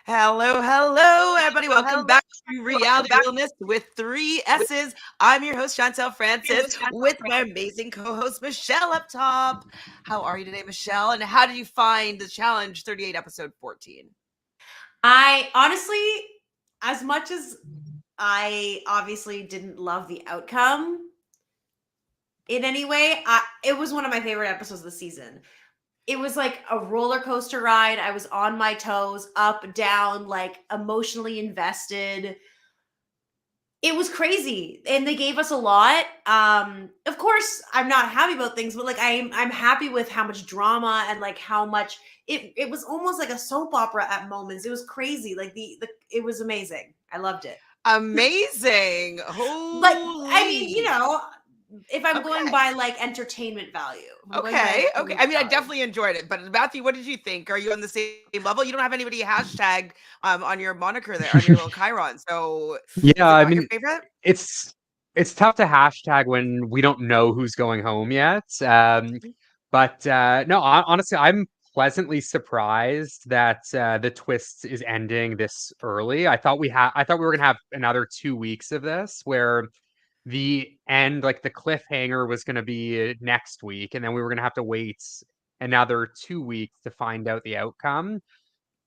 Hello, everybody. Welcome back to Reality Realness with three S's. I'm your host, Chantele Francis, with my amazing co-host, Michelle up top. How are you today, Michelle? And how did you find the challenge 38, episode 14? I honestly, as much as I obviously didn't love the outcome in any way, it was one of my favorite episodes of the season. It was like a roller coaster ride. I was on my toes, up, down, like emotionally invested. It was crazy, and they gave us a lot. Of course, I'm not happy about things, but like I'm happy with how much drama and like how much it was almost like a soap opera at moments. It was crazy. Like the it was amazing. I loved it. Amazing. Like I mean, Holy. if I'm going Okay. by like entertainment value, if I'm going by Okay. entertainment I mean, I value. definitely enjoyed it. But Matthew, what did you think? Are you on the same level? You don't have anybody hashtag on your moniker there, on your little Chiron. So Yeah, was it I not your mean, favorite? it's it's tough to hashtag when we don't know who's going home yet. But no, honestly, I'm pleasantly surprised that the twist is ending this early. I thought we were gonna have another 2 weeks of this where the end, like the cliffhanger, was gonna be next week, and then we were gonna have to wait another 2 weeks to find out the outcome.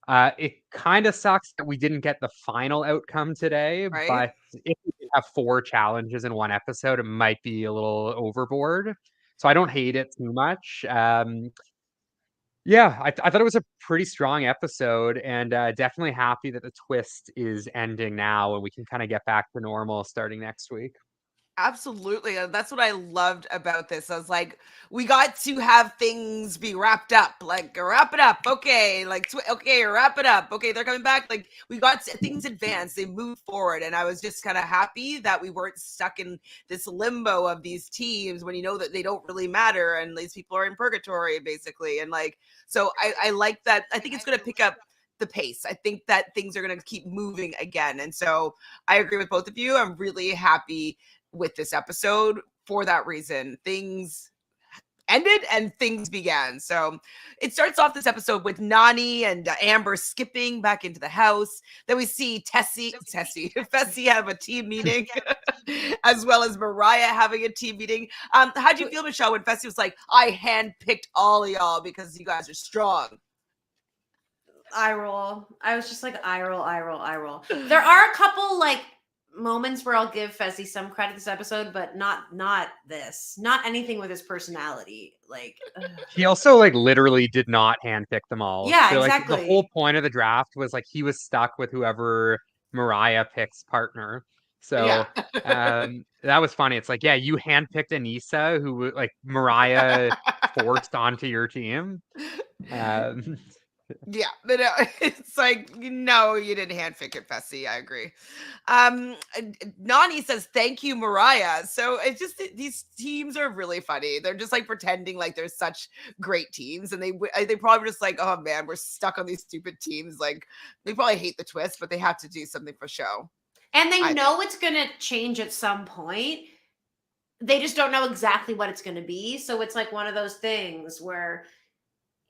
It kind of sucks that we didn't get the final outcome today, Right? but if we could have 4 challenges in one episode, it might be a little overboard. So I don't hate it too much. Yeah, I thought it was a pretty strong episode, and definitely happy that the twist is ending now, and we can kind of get back to normal starting next week. Absolutely. That's what I loved about this. I was like, we got to have things be wrapped up. Like, wrap it up. Okay. Like, okay, wrap it up. Okay, they're coming back. Like, we got things advanced. They moved forward. And I was just kind of happy that we weren't stuck in this limbo of these teams when you know that they don't really matter and these people are in purgatory, basically. And like, so I like that. I think it's going to pick up the pace. I think that things are going to keep moving again. And so I agree with both of you. I'm really happy with this episode for that reason. Things ended and things began. So it starts off this episode with Nani and Amber skipping back into the house. Then we see Fessy have a team meeting, as well as Mariah having a team meeting. How'd you feel, Michelle, when Fessy was like, I handpicked all of y'all because you guys are strong? Eye roll. I was just like eye roll, eye roll, eye roll. There are a couple like moments where I'll give Fezzi some credit this episode, but not this. Not anything with his personality. Like He also like literally did not handpick them all. yeah, So like the whole exactly. point of the draft was like he was stuck with whoever Mariah picks partner. Yeah. So that was funny. It's like, yeah, you handpicked Anissa, who like Mariah forced onto your team. Um, Yeah, but it's like, no, you didn't handpick it, Fessy. I agree. Nani says, thank you, Mariah. So it's just these teams are really funny. They're just like pretending like they're such great teams. And they probably just like, oh man, we're stuck on these stupid teams. Like they probably hate the twist, but they have to do something for show. And they know it's gonna change at some point. They just don't know exactly what it's gonna be. So it's like one of those things where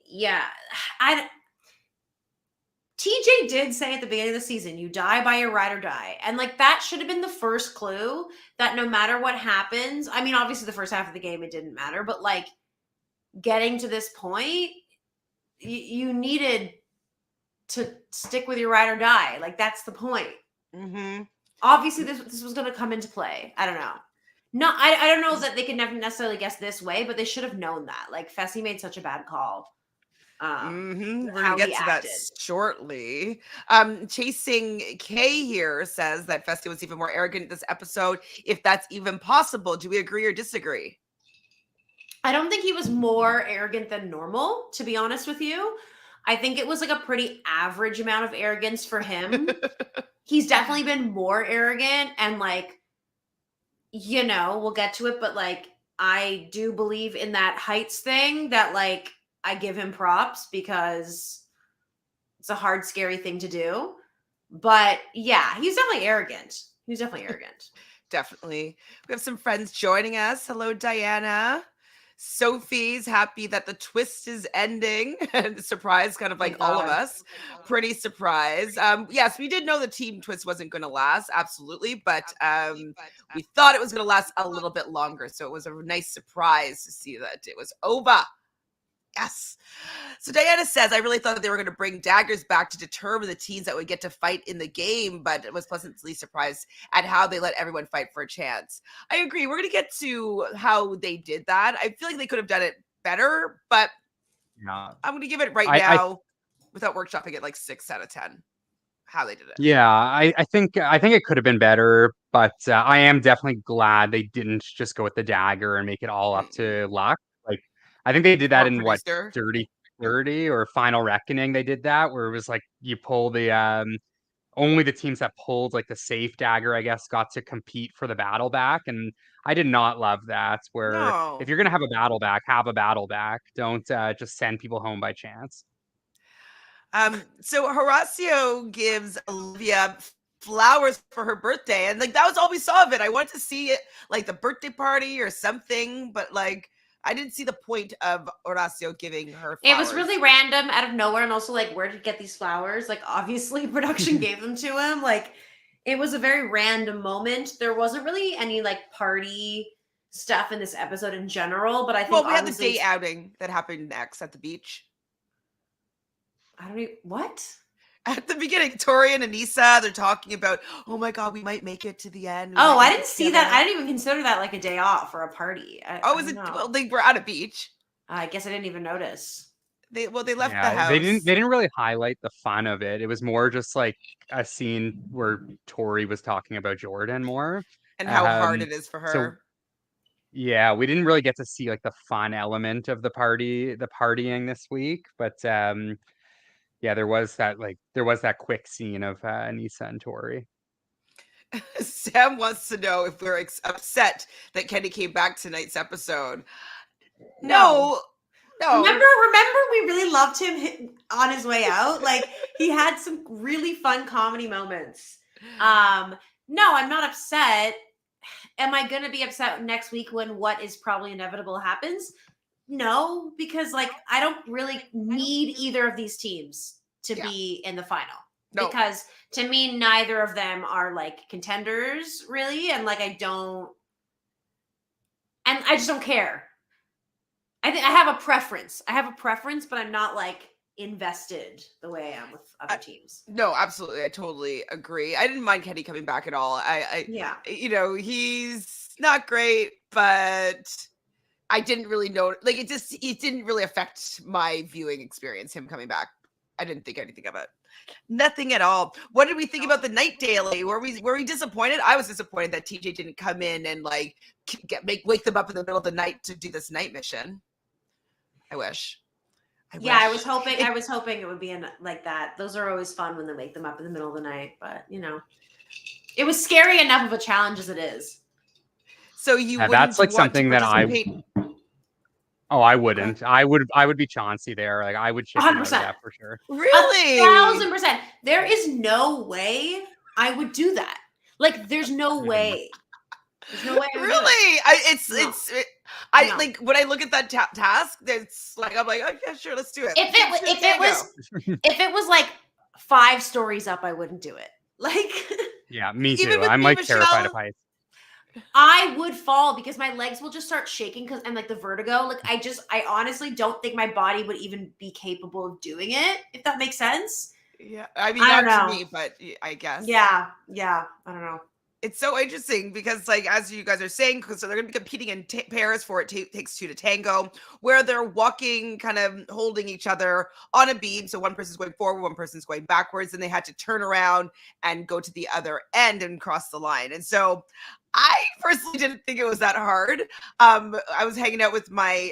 yeah, TJ did say at the beginning of the season, you die by your ride or die. And like that should have been the first clue that no matter what happens, I mean, obviously the first half of the game, it didn't matter, but like getting to this point, you needed to stick with your ride or die. Like that's the point. Mm-hmm. Obviously this was going to come into play. I don't know. No, I don't know that they could never necessarily guess this way, but they should have known that. Like Fessy made such a bad call. We're How gonna get he to acted. that shortly. Chasing K here says that Fessy was even more arrogant this episode, if that's even possible. Do we agree or disagree? I don't think he was more arrogant than normal, to be honest with you. I think it was like a pretty average amount of arrogance for him. He's definitely been more arrogant and like, we'll get to it, but like I do believe in that heights thing that like I give him props because it's a hard, scary thing to do. But yeah, he's definitely arrogant. Definitely. We have some friends joining us. Hello, Diana. Sophie's happy that the twist is ending and surprised, kind of like Thank all of God. us. Pretty surprised. Yes, we did know the team twist wasn't going to last, absolutely, but we thought it was going to last a little bit longer. So it was a nice surprise to see that it was over. Yes. So Diana says, I really thought that they were going to bring daggers back to determine the teams that would get to fight in the game, but was pleasantly surprised at how they let everyone fight for a chance. I agree. We're going to get to how they did that. I feel like they could have done it better, but Yeah. I'm going to give it right I now, without workshopping it, like 6 out of 10, how they did it. Yeah, I think it could have been better, but I am definitely glad they didn't just go with the dagger and make it all up to luck. Like I think they did that Or in what producer. Dirty 30 or Final Reckoning. They did that where it was like you pull the only the teams that pulled like the safe dagger, I guess, got to compete for the battle back, and I did not love that. Where if No. you're gonna have a battle back, have a battle back. Don't just send people home by chance. So Horacio gives Olivia flowers for her birthday, and like that was all we saw of it. I wanted to see it like the birthday party or something, but like I didn't see the point of Horacio giving her It flowers. was really random out of nowhere, and also like, where did he get these flowers? Like, obviously, production gave them to him. Like, it was a very random moment. There wasn't really any like party stuff in this episode in general, but I think Well, we had the obviously day outing that happened next at the beach. I don't even what. At the beginning, Tori and Anissa, they're talking about, oh my God, we might make it to the end. We Oh, might I make didn't it see that. together." I didn't even consider that like a day off or a party. Oh, I is don't it? know. Well, they were at a beach. I guess I didn't even notice. They left the Yeah, house. they didn't really highlight the fun of it. It was more just like a scene where Tori was talking about Jordan more. And how hard Um, it is for so her. yeah, we didn't really get to see like the fun element of the partying this week, but yeah, there was that quick scene of Anissa and Tori. Sam wants to know if we're upset that Kenny came back tonight's episode. No. Remember, we really loved him on his way out. Like he had some really fun comedy moments. No, I'm not upset. Am I going to be upset next week when what is probably inevitable happens? No, because like I don't really need either of these teams to be in the final. No. Because to me, neither of them are like contenders really, and like I just don't care. I think I have a preference. But I'm not like invested the way I am with other teams. No, absolutely. I totally agree. I didn't mind Kenny coming back at all. Yeah. You know, he's not great, but I didn't really know, like it didn't really affect my viewing experience, him coming back. I didn't think anything of it. Nothing at all. What did we think about the night daily? Were we disappointed? I was disappointed that TJ didn't come in and like wake them up in the middle of the night to do this night mission. I wish. I was hoping it would be like that. Those are always fun when they wake them up in the middle of the night, but you know, it was scary enough of a challenge as it is. So you that's like something that I wouldn't. Okay. I would be Chauncey there. Like I would chicken out of that for sure. Really? 1,000%. There is no way I would do that. Like there's no way. There's no way. Really? Like when I look at that task, it's like I'm like, oh yeah, sure, let's do it. If it was like 5 stories up, I wouldn't do it. Like yeah, me too. I'm like terrified of heights. I would fall because my legs will just start shaking and like the vertigo. Like I honestly don't think my body would even be capable of doing it. If that makes sense. Yeah, I mean, not to me, but I guess. Yeah, I don't know. It's so interesting because, like, as you guys are saying, so they're going to be competing in pairs for It Takes Two to Tango, where they're walking, kind of holding each other on a beam. So one person's going forward, one person's going backwards, and they had to turn around and go to the other end and cross the line. And so I personally didn't think it was that hard. I was hanging out with my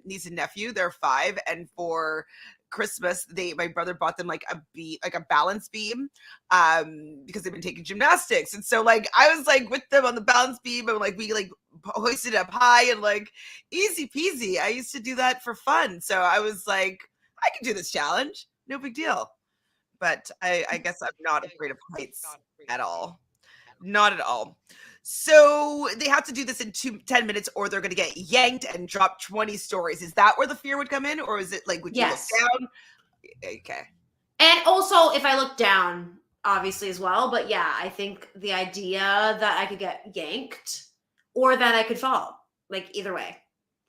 niece and nephew. They're 5, and for Christmas, my brother bought them like a balance beam, because they've been taking gymnastics, and so like I was like with them on the balance beam, and like we like hoisted up high and like easy peasy. I used to do that for fun, so I was like, I can do this challenge, no big deal. But I guess I'm not afraid of heights at all. Not at all. So they have to do this in 10 minutes or they're going to get yanked and drop 20 stories. Is that where the fear would come in? Or is it like, would you look Yes. down? Okay. And also, if I look down, obviously as well. But yeah, I think the idea that I could get yanked or that I could fall, like either way,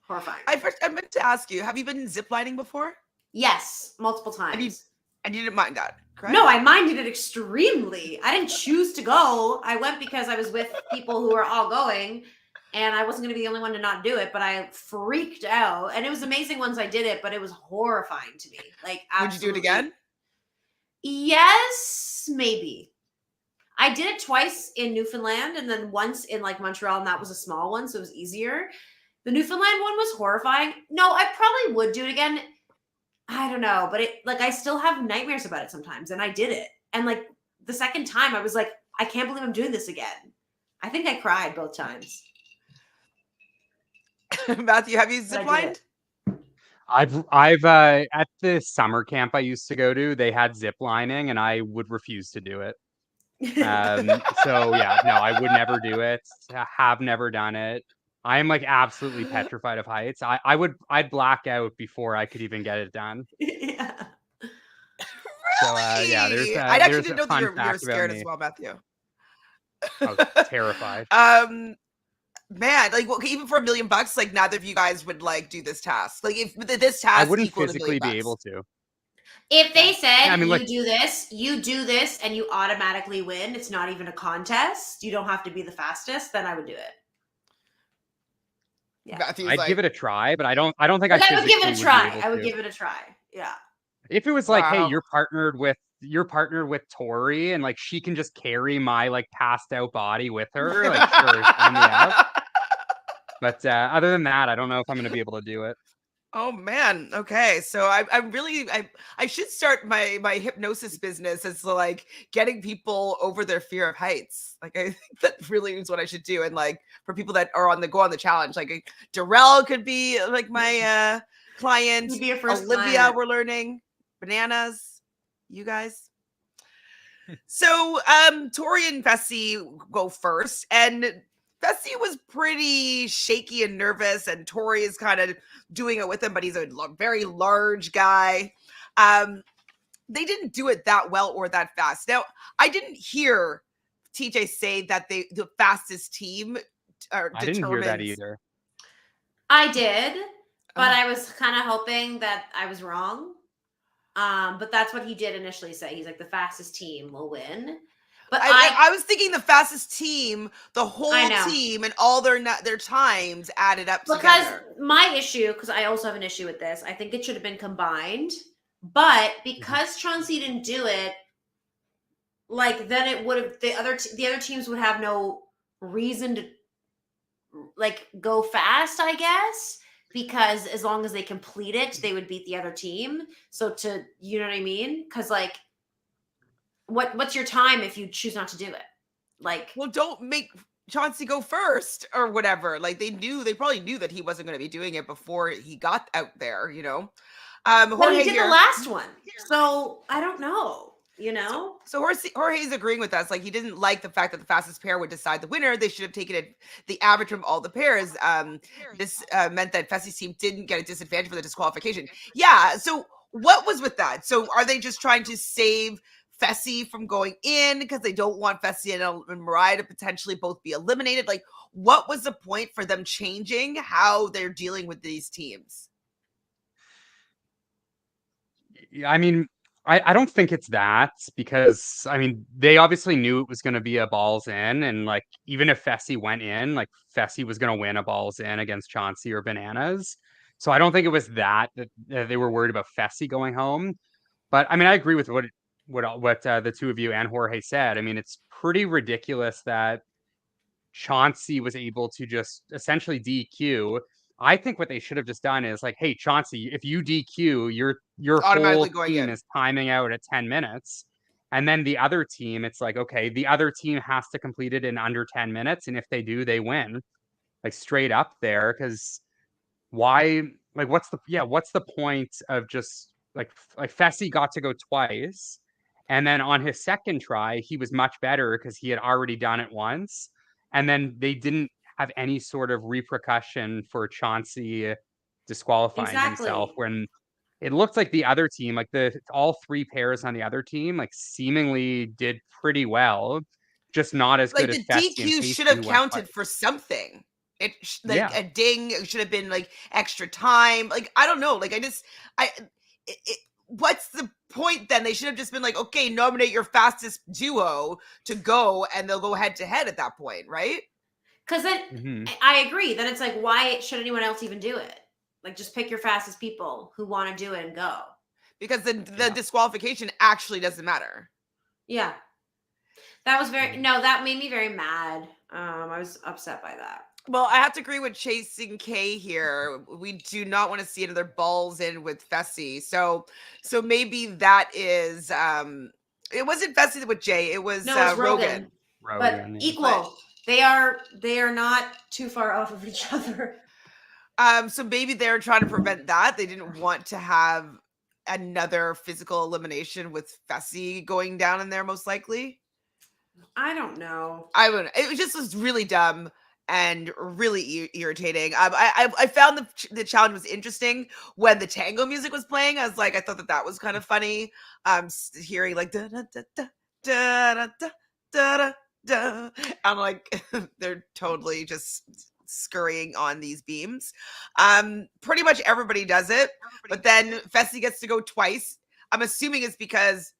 horrifying. I meant to ask you, have you been ziplining before? Yes, multiple And you, times. and you didn't mind that, correct? No, I minded it extremely. I didn't choose to go. I went because I was with people who were all going, and I wasn't going to be the only one to not do it, but I freaked out. And it was amazing once I did it, but it was horrifying to me. Like, Would you do it again? Yes, maybe. I did it twice in Newfoundland and then once in like Montreal, and that was a small one, so it was easier. The Newfoundland one was horrifying. No, I probably would do it again. I don't know, but it like I still have nightmares about it sometimes, and I did it. And like the second time, I was like, I can't believe I'm doing this again. I think I cried both times. Matthew, have you But I did ziplined? I've at the summer camp I used to go to, they had zip lining and I would refuse to do it. So yeah, no, I would never do it. I have never done it. I am like absolutely petrified of heights. I'd black out before I could even get it done. Yeah. So yeah, Really? I actually there's didn't a know that fun you were fact about scared me. as well, Matthew. I was terrified. Man, like well, even for $1,000,000, like neither of you guys would like do this task. Like if this I task wouldn't equaled $1,000,000. physically be able to. If they said Yeah, I mean, like, you do this, and you automatically win, it's not even a contest. You don't have to be the fastest. Then I would do it. Yeah. Matthew's I'd like, give it a try, but I don't think Like, I I would give it a physically would be try. able I would to. give it a try. Yeah. If it was like, hey, wow. you're partnered with Tori and like she can just carry my like passed out body with her, like sure, sign me up. But other than that, I don't know if I'm gonna be able to do it. Oh man. Okay. So I'm really I should start my hypnosis business as like getting people over their fear of heights. Like I think that really is what I should do. And like for people that are on the challenge, like Darrell could be like my client. You'd be your first Olivia, client. we're learning. Bananas, you guys. So Tori and Fessy go first, and Fessy was pretty shaky and nervous, and Tori is kind of doing it with him, but he's a very large guy. They didn't do it that well or that fast. Now, I didn't hear TJ say that the fastest team are I didn't hear that determines. either. I did, but I was kind of hoping that I was wrong. But that's what he did initially say. He's like, the fastest team will win. But I was thinking the fastest team, the whole I know. team, and all their times added up because together. my issue, because I also have an issue with this, I think it should have been combined. But because Chauncey didn't do it, like then it would have the other teams would have no reason to like go fast, I guess, because as long as they complete it, they would beat the other team. So to you know what I mean? Because like, what's your time if you choose not to do it? Like, Well, don't make Chauncey go first or whatever. Like they probably knew that he wasn't going to be doing it before he got out there, you know. but Jorge he did here. the last one, so I don't know. You know, So Jorge's agreeing with us. Like he didn't like the fact that the fastest pair would decide the winner. They should have taken it the average from all the pairs. This meant that Fessy's team didn't get a disadvantage for the disqualification. Yeah. So what was with that? So are they just trying to save Fessy from going in because they don't want Fessy and Mariah to potentially both be eliminated? Like, what was the point for them changing how they're dealing with these teams? I mean, I don't think it's that because I mean they obviously knew it was going to be a balls in, and like even if Fessy went in, like Fessy was going to win a balls in against Chauncey or Bananas. So I don't think it was that they were worried about Fessy going home. But I mean, I agree with what the two of you and Jorge said. I mean, it's pretty ridiculous that Chauncey was able to just essentially DQ. I think what they should have just done is like, hey, Chauncey, if you DQ, your Automatically whole going team in. is timing out at 10 minutes. And then the other team, it's like, okay, the other team has to complete it in under 10 minutes. And if they do, they win. Like straight up there. Cause why what's the point of just like Fessy got to go twice And then on his second try, he was much better because he had already done it once. And then they didn't have any sort of repercussion for Chauncey disqualifying himself Exactly. when it looked like the other team, like all three pairs on the other team, like seemingly did pretty well, just not as good Like as the Fessy and DQ should Casey have who went counted for twice. something. Like Yeah. a ding, it should have been like extra time. Like I don't know. Like what's the point then? They should have just been like, okay, nominate your fastest duo to go, and they'll go head to head at that point, right? Because then Mm-hmm. I agree. Then it's like, why should anyone else even do it? Like, just pick your fastest people who want to do it and go. Because the Yeah. disqualification actually doesn't matter. Yeah. That was that made me very mad. I was upset by that. Well, I have to agree with Chasing K here. We do not want to see another balls in with Fessy. So maybe that is it wasn't Fessy with Jay, it was No, it's Rogan. But Rogan, yeah. equal. They are not too far off of each other. So maybe they're trying to prevent that. They didn't want to have another physical elimination with Fessy going down in there, most likely. I don't know. I would. It was really dumb and really irritating. I found the challenge was interesting when the tango music was playing. I thought that was kind of funny. Hearing like da da da da da da da da. I'm like, they're totally just scurrying on these beams. Pretty much everybody does it, but then Fessy gets to go twice. I'm assuming it's because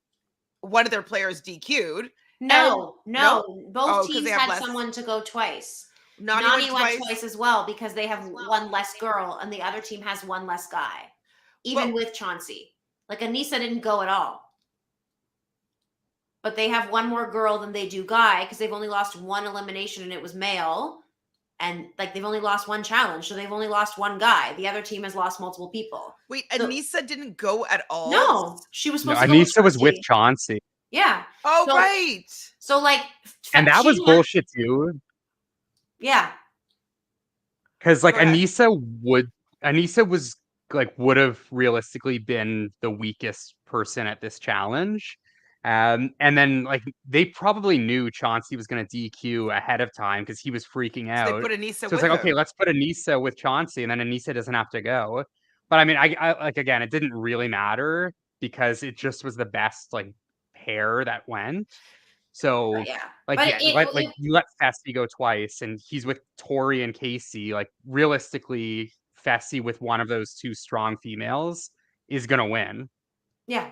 one of their players DQ'd. No. Both 'cause teams they have had less. someone to go twice. Nani went twice as well because they have one less girl and the other team has one less guy. Even with Chauncey. Like Anissa didn't go at all. But they have one more girl than they do guy because they've only lost one elimination and it was male. And like they've only lost one challenge, so they've only lost one guy. The other team has lost multiple people. Wait, Anissa didn't go at all? No, she was supposed to go. Anissa was with Chauncey. Yeah. Oh, right. So like, and that was bullshit too. Yeah. Because like Anissa was like would have realistically been the weakest person at this challenge. And then like they probably knew Chauncey was going to DQ ahead of time because he was freaking out. So they put Anissa so it's like, okay, let's put Anissa with Chauncey, and then Anissa doesn't have to go. But I mean, I like again, it didn't really matter because it just was the best like pair that went. So you let Fessy go twice, and he's with Tori and Casey. Like realistically, Fessy with one of those two strong females is gonna win. Yeah.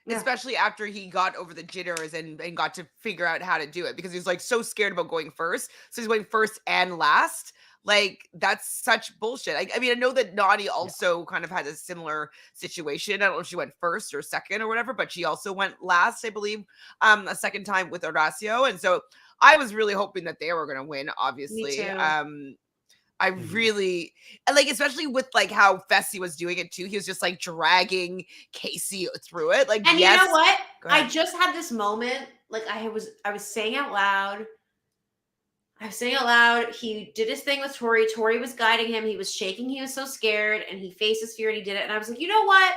Especially after he got over the jitters and got to figure out how to do it because he was like so scared about going first. So he's going first and last. Like that's such bullshit. I mean, I know that Nani also kind of had a similar situation. I don't know if she went first or second or whatever, but she also went last, I believe, a second time with Horacio. And so I was really hoping that they were going to win, obviously. Me too. I really like, especially with like how Fessy was doing it too. He was just like dragging Casey through it. Like, and you know what? I just had this moment. Like I was saying out loud. He did his thing with Tori. Tori was guiding him. He was shaking. He was so scared, and he faced his fear, and he did it. And I was like, you know what?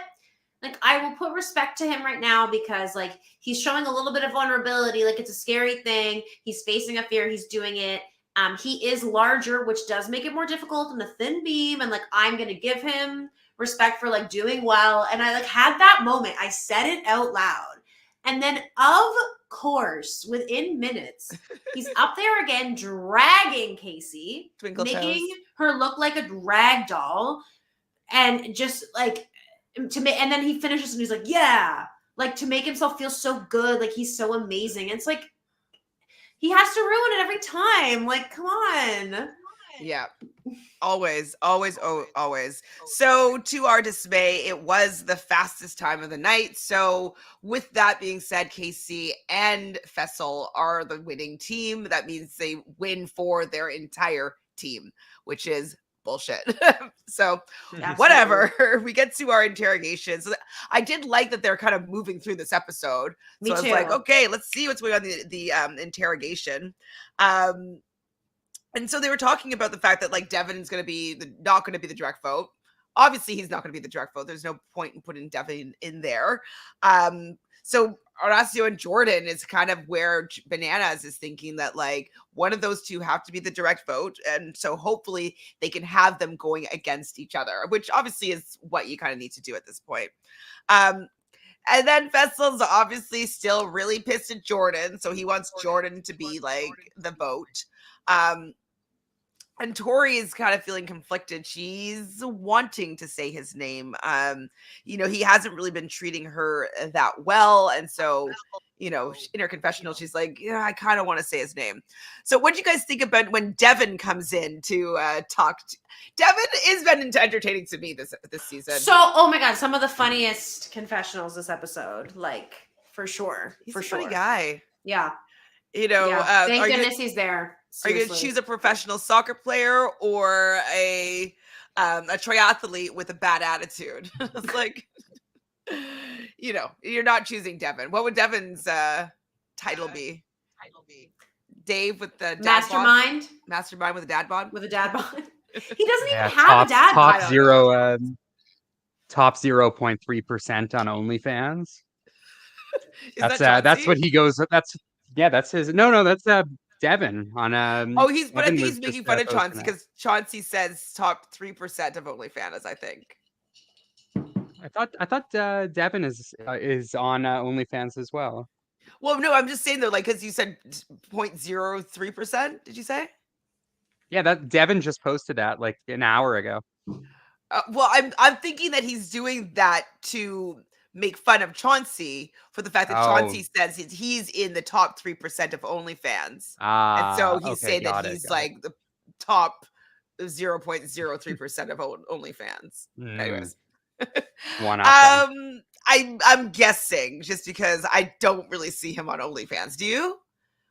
Like, I will put respect to him right now because, like, he's showing a little bit of vulnerability. Like, it's a scary thing. He's facing a fear. He's doing it. He is larger, which does make it more difficult in a thin beam. And like, I'm going to give him respect for like doing well. And I like had that moment. I said it out loud. And then of course, within minutes, he's up there again, dragging Casey, making her look like a rag doll. And just like and then he finishes and he's like, yeah, like to make himself feel so good. Like he's so amazing. And it's like, he has to ruin it every time. Like, come on. Yeah. Always. So to our dismay, it was the fastest time of the night. So with that being said, Casey and Fessel are the winning team. That means they win for their entire team, which is bullshit. So whatever. We get to our interrogations. I did like that they're kind of moving through this episode. So I was like, okay, let's see what's going on in the interrogation. And so they were talking about the fact that like Devin is going to be not going to be the direct vote. Obviously, he's not going to be the direct vote. There's no point in putting Devin in there. So Horacio and Jordan is kind of where Bananas is thinking that like one of those two have to be the direct vote. And so hopefully they can have them going against each other, which obviously is what you kind of need to do at this point. And then Vessel's obviously still really pissed at Jordan. So he wants Jordan to be like the vote. And Tori is kind of feeling conflicted. She's wanting to say his name. He hasn't really been treating her that well. And so, in her confessional, she's like, yeah, I kind of want to say his name. So what do you guys think about when Devin comes in to talk? Devin has been entertaining to me this season. So, oh my God, some of the funniest confessionals this episode, like for sure. He's a funny guy. Yeah. Thank goodness he's there. Seriously. Are you going to choose a professional soccer player or a triathlete with a bad attitude? It's like, you're not choosing Devin. What would Devin's title be? Dave with the dad mastermind. Bod? Mastermind with a dad bod. With a dad bod. He doesn't even have a dad bod. Top 0.3% on OnlyFans. That's what he goes. That's his. No, that's Devin on I think he's making fun of Chauncey because Chauncey says top 3% of OnlyFans, I think. I thought Devin is on OnlyFans as well. Well, no, I'm just saying though, like, because you said 0.03%. Did you say? Yeah, that Devin just posted that like an hour ago. Well, I'm thinking that he's doing that to make fun of Chauncey for the fact that Chauncey says he's in the top 3% of OnlyFans. And so he's saying that he's like the top 0.03% of OnlyFans. Anyways. I'm guessing just because I don't really see him on OnlyFans. Do you?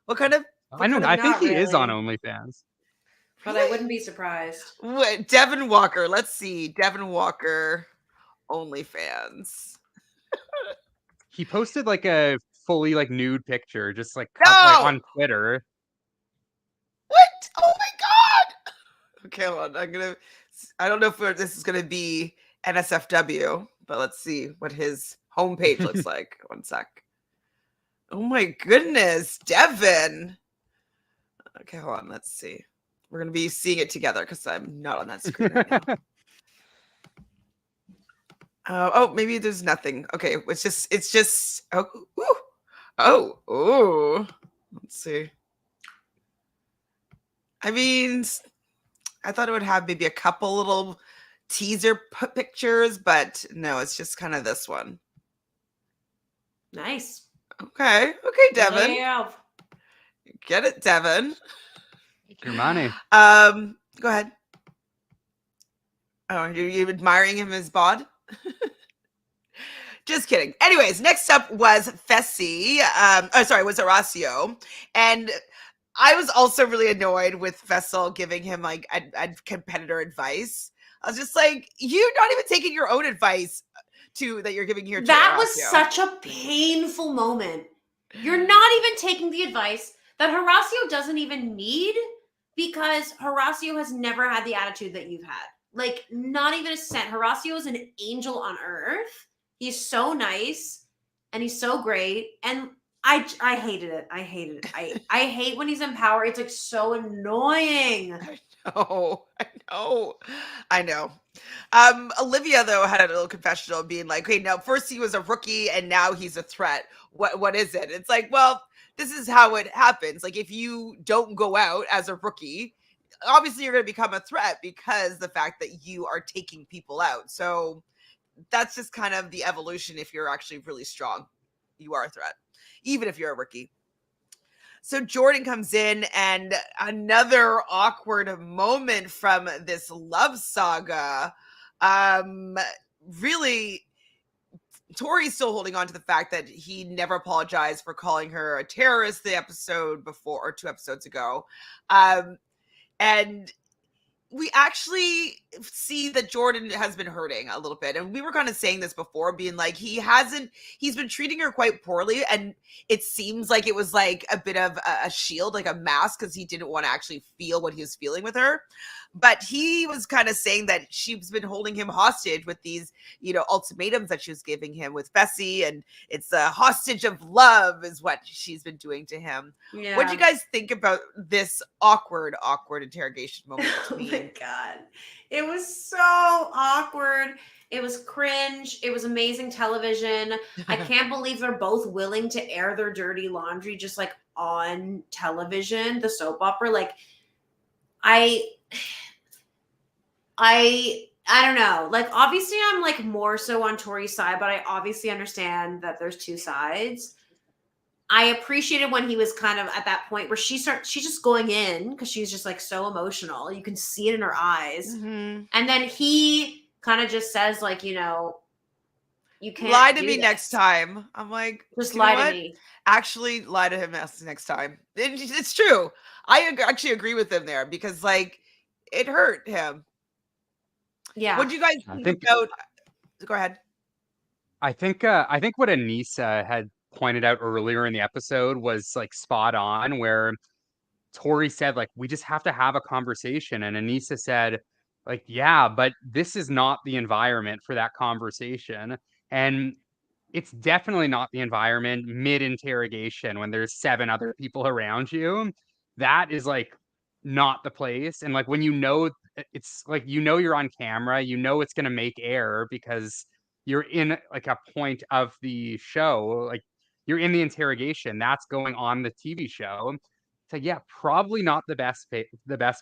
What kind of? I think he is on OnlyFans. But I wouldn't be surprised. Wait, Devin Walker. Let's see. Devin Walker OnlyFans. He posted like a fully like nude picture, just like on Twitter. What? Oh my God! Okay, hold on. I don't know if this is gonna be NSFW, but let's see what his homepage looks like. One sec. Oh my goodness, Devin. Okay, hold on. Let's see. We're gonna be seeing it together because I'm not on that screen right now. Maybe there's nothing. Okay, it's just. Oh. Let's see. I mean, I thought it would have maybe a couple little teaser pictures, but no, it's just kind of this one. Nice. Okay, Devin. Yeah. Get it, Devin. Your money. Go ahead. Oh, are you admiring him as bod? Just kidding. Anyways, next up was Fessy. Was Horacio. And I was also really annoyed with Fessel giving him like a competitor advice. I was just like, you're not even taking your own advice that you're giving here to That Horacio. Was such a painful moment. You're not even taking the advice that Horacio doesn't even need because Horacio has never had the attitude that you've had. Like, not even a cent. Horacio is an angel on earth. He's so nice and he's so great. And I hated it. I hate when he's in power. It's like so annoying. I know. Olivia though had a little confessional being like, okay, now first he was a rookie and now he's a threat. What is it? It's like, well, this is how it happens. Like if you don't go out as a rookie, obviously you're going to become a threat because the fact that you are taking people out. So that's just kind of the evolution. If you're actually really strong, you are a threat, even if you're a rookie. So Jordan comes in and another awkward moment from this love saga. Really, Tori's still holding on to the fact that he never apologized for calling her a terrorist the episode before or 2 episodes ago. And we actually see that Jordan has been hurting a little bit. And we were kind of saying this before, being like, he's been treating her quite poorly. And it seems like it was like a bit of a shield, like a mask, because he didn't want to actually feel what he was feeling with her. But he was kind of saying that she's been holding him hostage with these, ultimatums that she was giving him with Fessy, and it's a hostage of love is what she's been doing to him. Yeah. What do you guys think about this awkward interrogation moment between? Oh my God. It was so awkward. It was cringe. It was amazing television. I can't believe they're both willing to air their dirty laundry just like on television, the soap opera. Like, I don't know. Like, obviously I'm like more so on Tori's side, but I obviously understand that there's two sides. I appreciated when he was kind of at that point where she's just going in because she's just like so emotional. You can see it in her eyes. Mm-hmm. And then he kind of just says like, you can't lie to do me this. next time. I'm like, just lie to me. Actually lie to him next time. It's true. I actually agree with him there because like it hurt him. Yeah. What do you guys think about? Go ahead. I think what Anissa had pointed out earlier in the episode was like spot on, where Tori said like we just have to have a conversation, and Anissa said like yeah, but this is not the environment for that conversation, and it's definitely not the environment mid interrogation when there's 7 other people around you. That is like not the place, and like when it's like you're on camera, it's going to make air because you're in like a point of the show, like you're in the interrogation that's going on the TV show. So yeah, probably not the best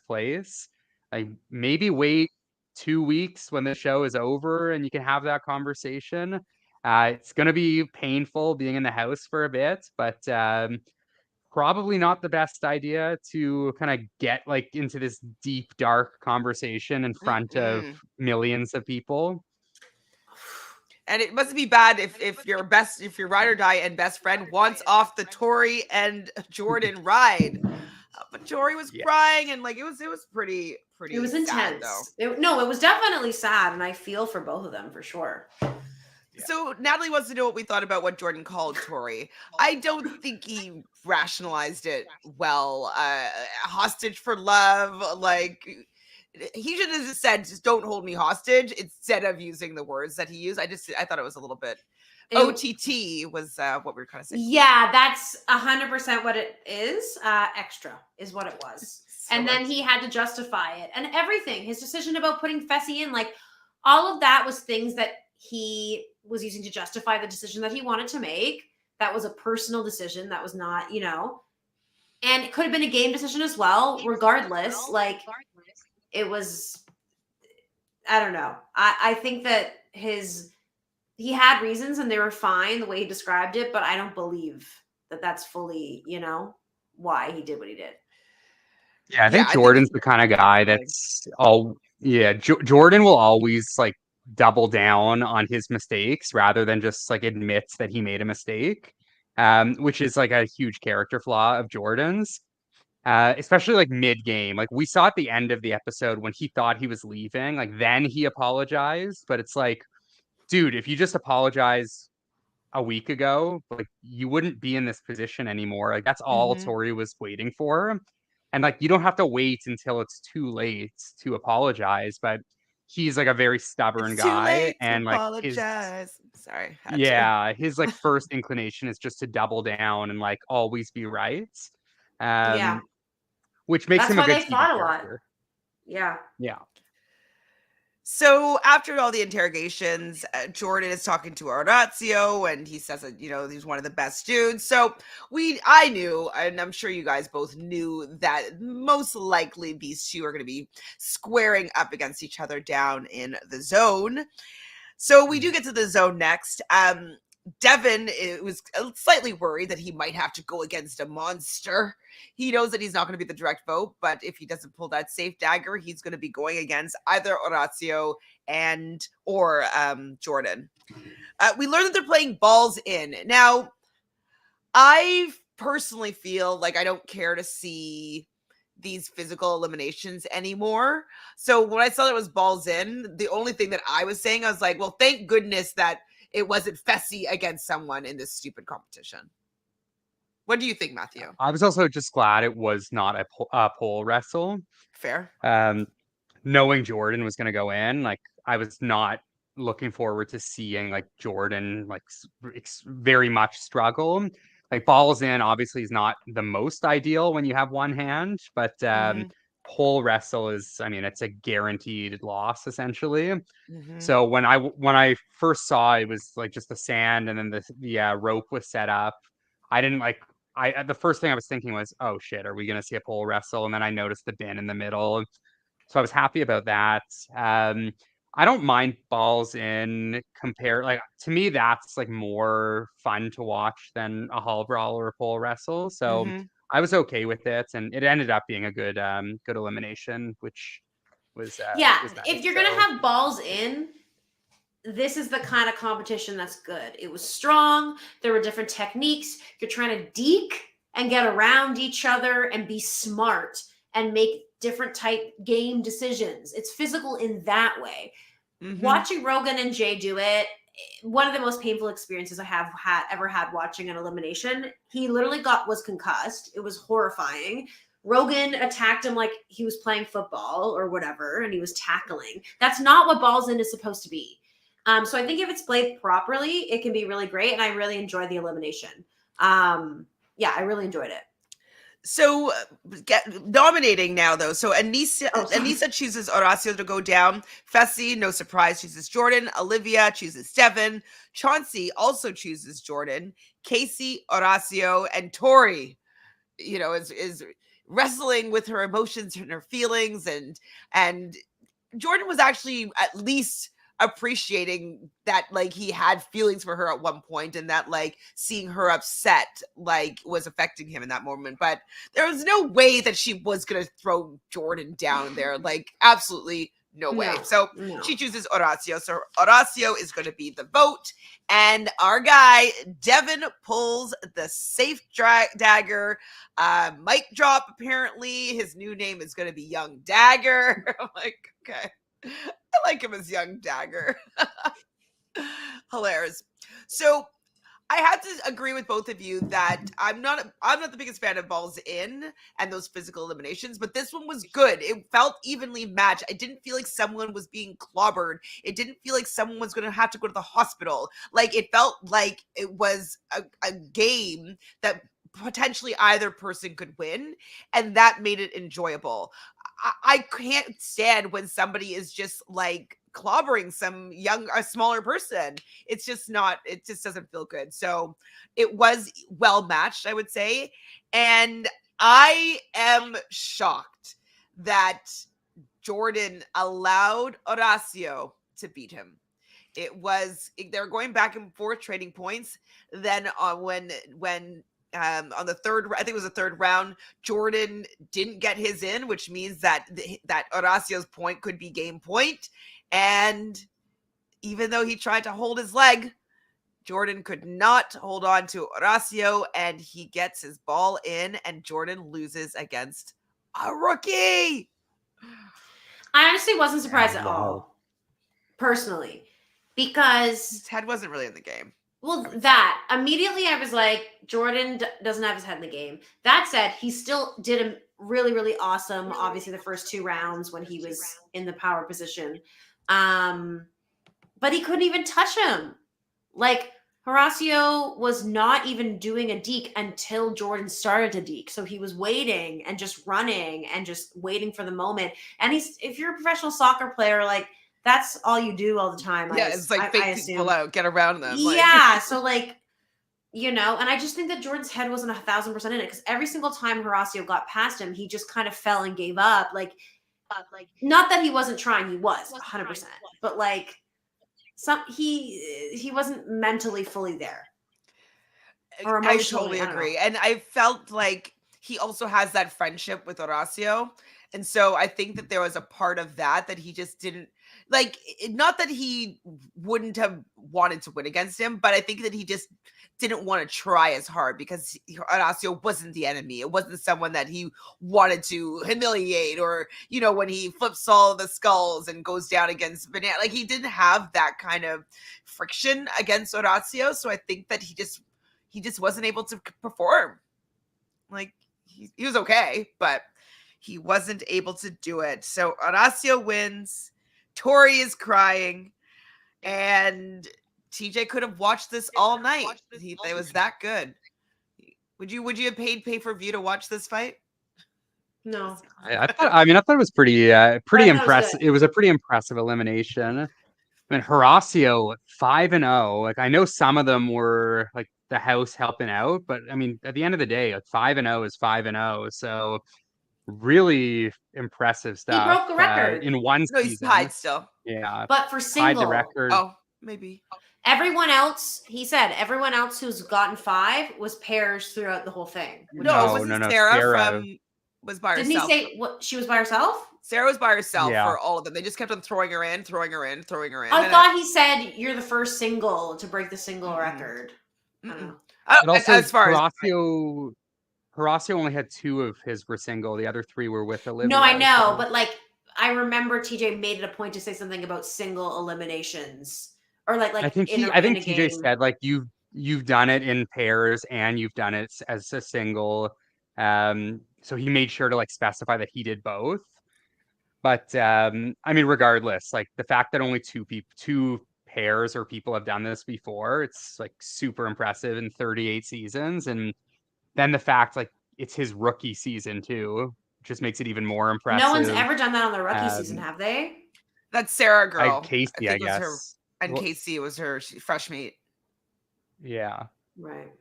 place. Like maybe wait 2 weeks when the show is over and you can have that conversation. It's going to be painful being in the house for a bit, but probably not the best idea to kind of get like into this deep, dark conversation in front of millions of people. And it must be bad if your ride or die and best friend wants off the Tori and Jordan ride. But Tori was crying and like it was pretty it was sad, intense though. It was definitely sad, and I feel for both of them for sure. So Natalie wants to know what we thought about what Jordan called Tori. I don't think he rationalized it well. Hostage for love, like he should have just said, "Just don't hold me hostage," instead of using the words that he used. I thought it was a little bit. OTT was what we were kind of saying. Yeah, that's 100% what it is. Extra is what it was. So and then he had to justify it and everything. His decision about putting Fessy in, like all of that was things that he was using to justify the decision that he wanted to make. That was a personal decision. That was not, and it could have been a game decision as well. Regardless, like it was, I don't know. I think that he had reasons and they were fine the way he described it, but I don't believe that that's fully, why he did what he did. Yeah, I think Jordan's the kind of guy that's Jordan will always like double down on his mistakes rather than just like admits that he made a mistake, which is like a huge character flaw of Jordan's, especially like mid-game. Like we saw at the end of the episode when he thought he was leaving, like then he apologized, but it's like, dude, if you just apologize a week ago, like you wouldn't be in this position anymore. Like that's all Tori was waiting for. And like you don't have to wait until it's too late to apologize, but he's like a very stubborn guy and like apologize. His like first inclination is just to double down and like always be right. Which makes him a good TV character. Yeah. So after all the interrogations, Jordan is talking to Orazio, and he says that he's one of the best dudes. So I knew, and I'm sure you guys both knew, that most likely these two are going to be squaring up against each other down in the zone. So we do get to the zone next. Devin was slightly worried that he might have to go against a monster. He knows that he's not going to be the direct vote, but if he doesn't pull that safe dagger, he's going to be going against either Orazio or Jordan. We learned that they're playing balls in. Now, I personally feel like I don't care to see these physical eliminations anymore. So when I saw that it was balls in, the only thing that I was saying, I was like, well, thank goodness that it wasn't Fessy against someone in this stupid competition. What do you think, Matthew? I was also just glad it was not a pole wrestle. Fair. knowing Jordan was going to go in, like I was not looking forward to seeing like Jordan like very much struggle. Like balls in obviously is not the most ideal when you have one hand, but Mhm. pole wrestle is, I mean, it's a guaranteed loss essentially. Mhm. So when I first saw it was like just the sand and then the rope was set up, I didn't like the first thing I was thinking was, oh shit, are we gonna see a pole wrestle? And then I noticed the bin in the middle, so I was happy about that. I don't mind balls in compare, like to me that's like more fun to watch than a hall brawl or a pole wrestle. So Mhm. I was okay with it, and it ended up being a good elimination, which Yeah, was if nice. you're gonna So have balls in, this is the kind of competition that's good. It was strong. There were different techniques. You're trying to deke and get around each other and be smart and make different type game decisions. It's physical in that way. Mhm. Watching Rogan and Jay do it, one of the most painful experiences I have ever had watching an elimination. He literally was concussed. It was horrifying. Rogan attacked him like he was playing football or whatever, and he was tackling. That's not what balls in is supposed to be. So I think if it's played properly, it can be really great, and I really enjoyed the elimination. Yeah, I really enjoyed it. So dominating now though. So Anissa Oh, sorry. Anissa chooses Horacio to go down. Fessy, no surprise, chooses Jordan. Olivia chooses Devin. Chauncey also chooses Jordan. Casey, Horacio, and Tori, is wrestling with her emotions and her feelings, and Jordan was actually at least appreciating that like he had feelings for her at one point, and that like seeing her upset like was affecting him in that moment. But there was no way that she was gonna throw Jordan down there, like absolutely no way. No, So no. she chooses Horacio. So Horacio is going to be the vote, and our guy Devin pulls the safe dagger. Mic drop. Apparently, his new name is going to be Young Dagger. I'm like, okay. I like him as Young Dagger. Hilarious. So I had to agree with both of you that I'm not the biggest fan of balls in and those physical eliminations, but this one was good. It felt evenly matched. I didn't feel like someone was being clobbered. It didn't feel like someone was going to have to go to the hospital. Like it felt like it was a game that potentially either person could win, and that made it enjoyable. I can't stand when somebody is just like clobbering a smaller person. It's just not, it just doesn't feel good. So it was well matched, I would say. And I am shocked that Jordan allowed Horacio to beat him. They were going back and forth trading points. Then when on the third, I think it was the third round, Jordan didn't get his in, which means that Horacio's point could be game point. And even though he tried to hold his leg, Jordan could not hold on to Horacio, and he gets his ball in, and Jordan loses against a rookie. I honestly wasn't surprised at wow. all, personally, because His head wasn't really in the game. well, that immediately I was like, Jordan doesn't have his head in the game. That said, he still did a really, really awesome. Obviously, the first 2 rounds when he was in the power position, but he couldn't even touch him. Like Horacio was not even doing a deke until Jordan started to deke. So he was waiting and just running and just waiting for the moment. And if you're a professional soccer player, like that's all you do all the time. Yeah, it's like fake I people assume. out, get around them. Yeah. So like, and I just think that Jordan's head wasn't 1,000% in it because every single time Horacio got past him, he just kind of fell and gave up. Like, not that he wasn't trying, he was 100%, but like, he wasn't mentally fully there or I emotionally. totally I don't know. agree. And I felt like he also has that friendship with Horacio. And so I think that there was a part of that he just didn't like, not that he wouldn't have wanted to win against him, but I think that he just didn't want to try as hard because Horacio wasn't the enemy. It wasn't someone that he wanted to humiliate, or, when he flips all the skulls and goes down against Banana. Like, he didn't have that kind of friction against Horacio. So I think that he just wasn't able to perform. Like, he was okay, but he wasn't able to do it. So Horacio wins. Tori is crying, and TJ could have watched this all night. It was that good. Would you have paid pay-per-view to watch this fight? No. I thought. I mean, I thought it was pretty I thought it was impressive. good. It was a pretty impressive elimination. I mean, Horacio 5-0. Like, I know some of them were like the house helping out, but I mean, at the end of the day, like 5-0 is 5-0. So really impressive He stuff broke the record. in one No, he's season. tied still. Yeah, But for tied the single, record. Oh, maybe. everyone else, he said, everyone else who's gotten 5 was pairs throughout the whole thing. No, it wasn't Sarah was by Didn't herself. he say what she was by herself? Sarah was by herself Yeah. for all of them. They just kept on throwing her in. I thought he said you're the first single to break the single record. I don't know. But also, as far Horacio only had 2 of his were single. The other 3 were with Olivia. No, I know, so- but like I remember TJ made it a point to say something about single eliminations or like I think TJ said like you've done it in pairs and you've done it as a single. So he made sure to like specify that he did both. But I mean, regardless, like the fact that only 2 pairs or people have done this before, it's like super impressive in 38 seasons. And then the fact like it's his rookie season too, just makes it even more impressive. No one's ever done that on their rookie season, have they? That's Sarah girl. Casey, I guess. Her, and Casey was her fresh meat. Yeah. Right.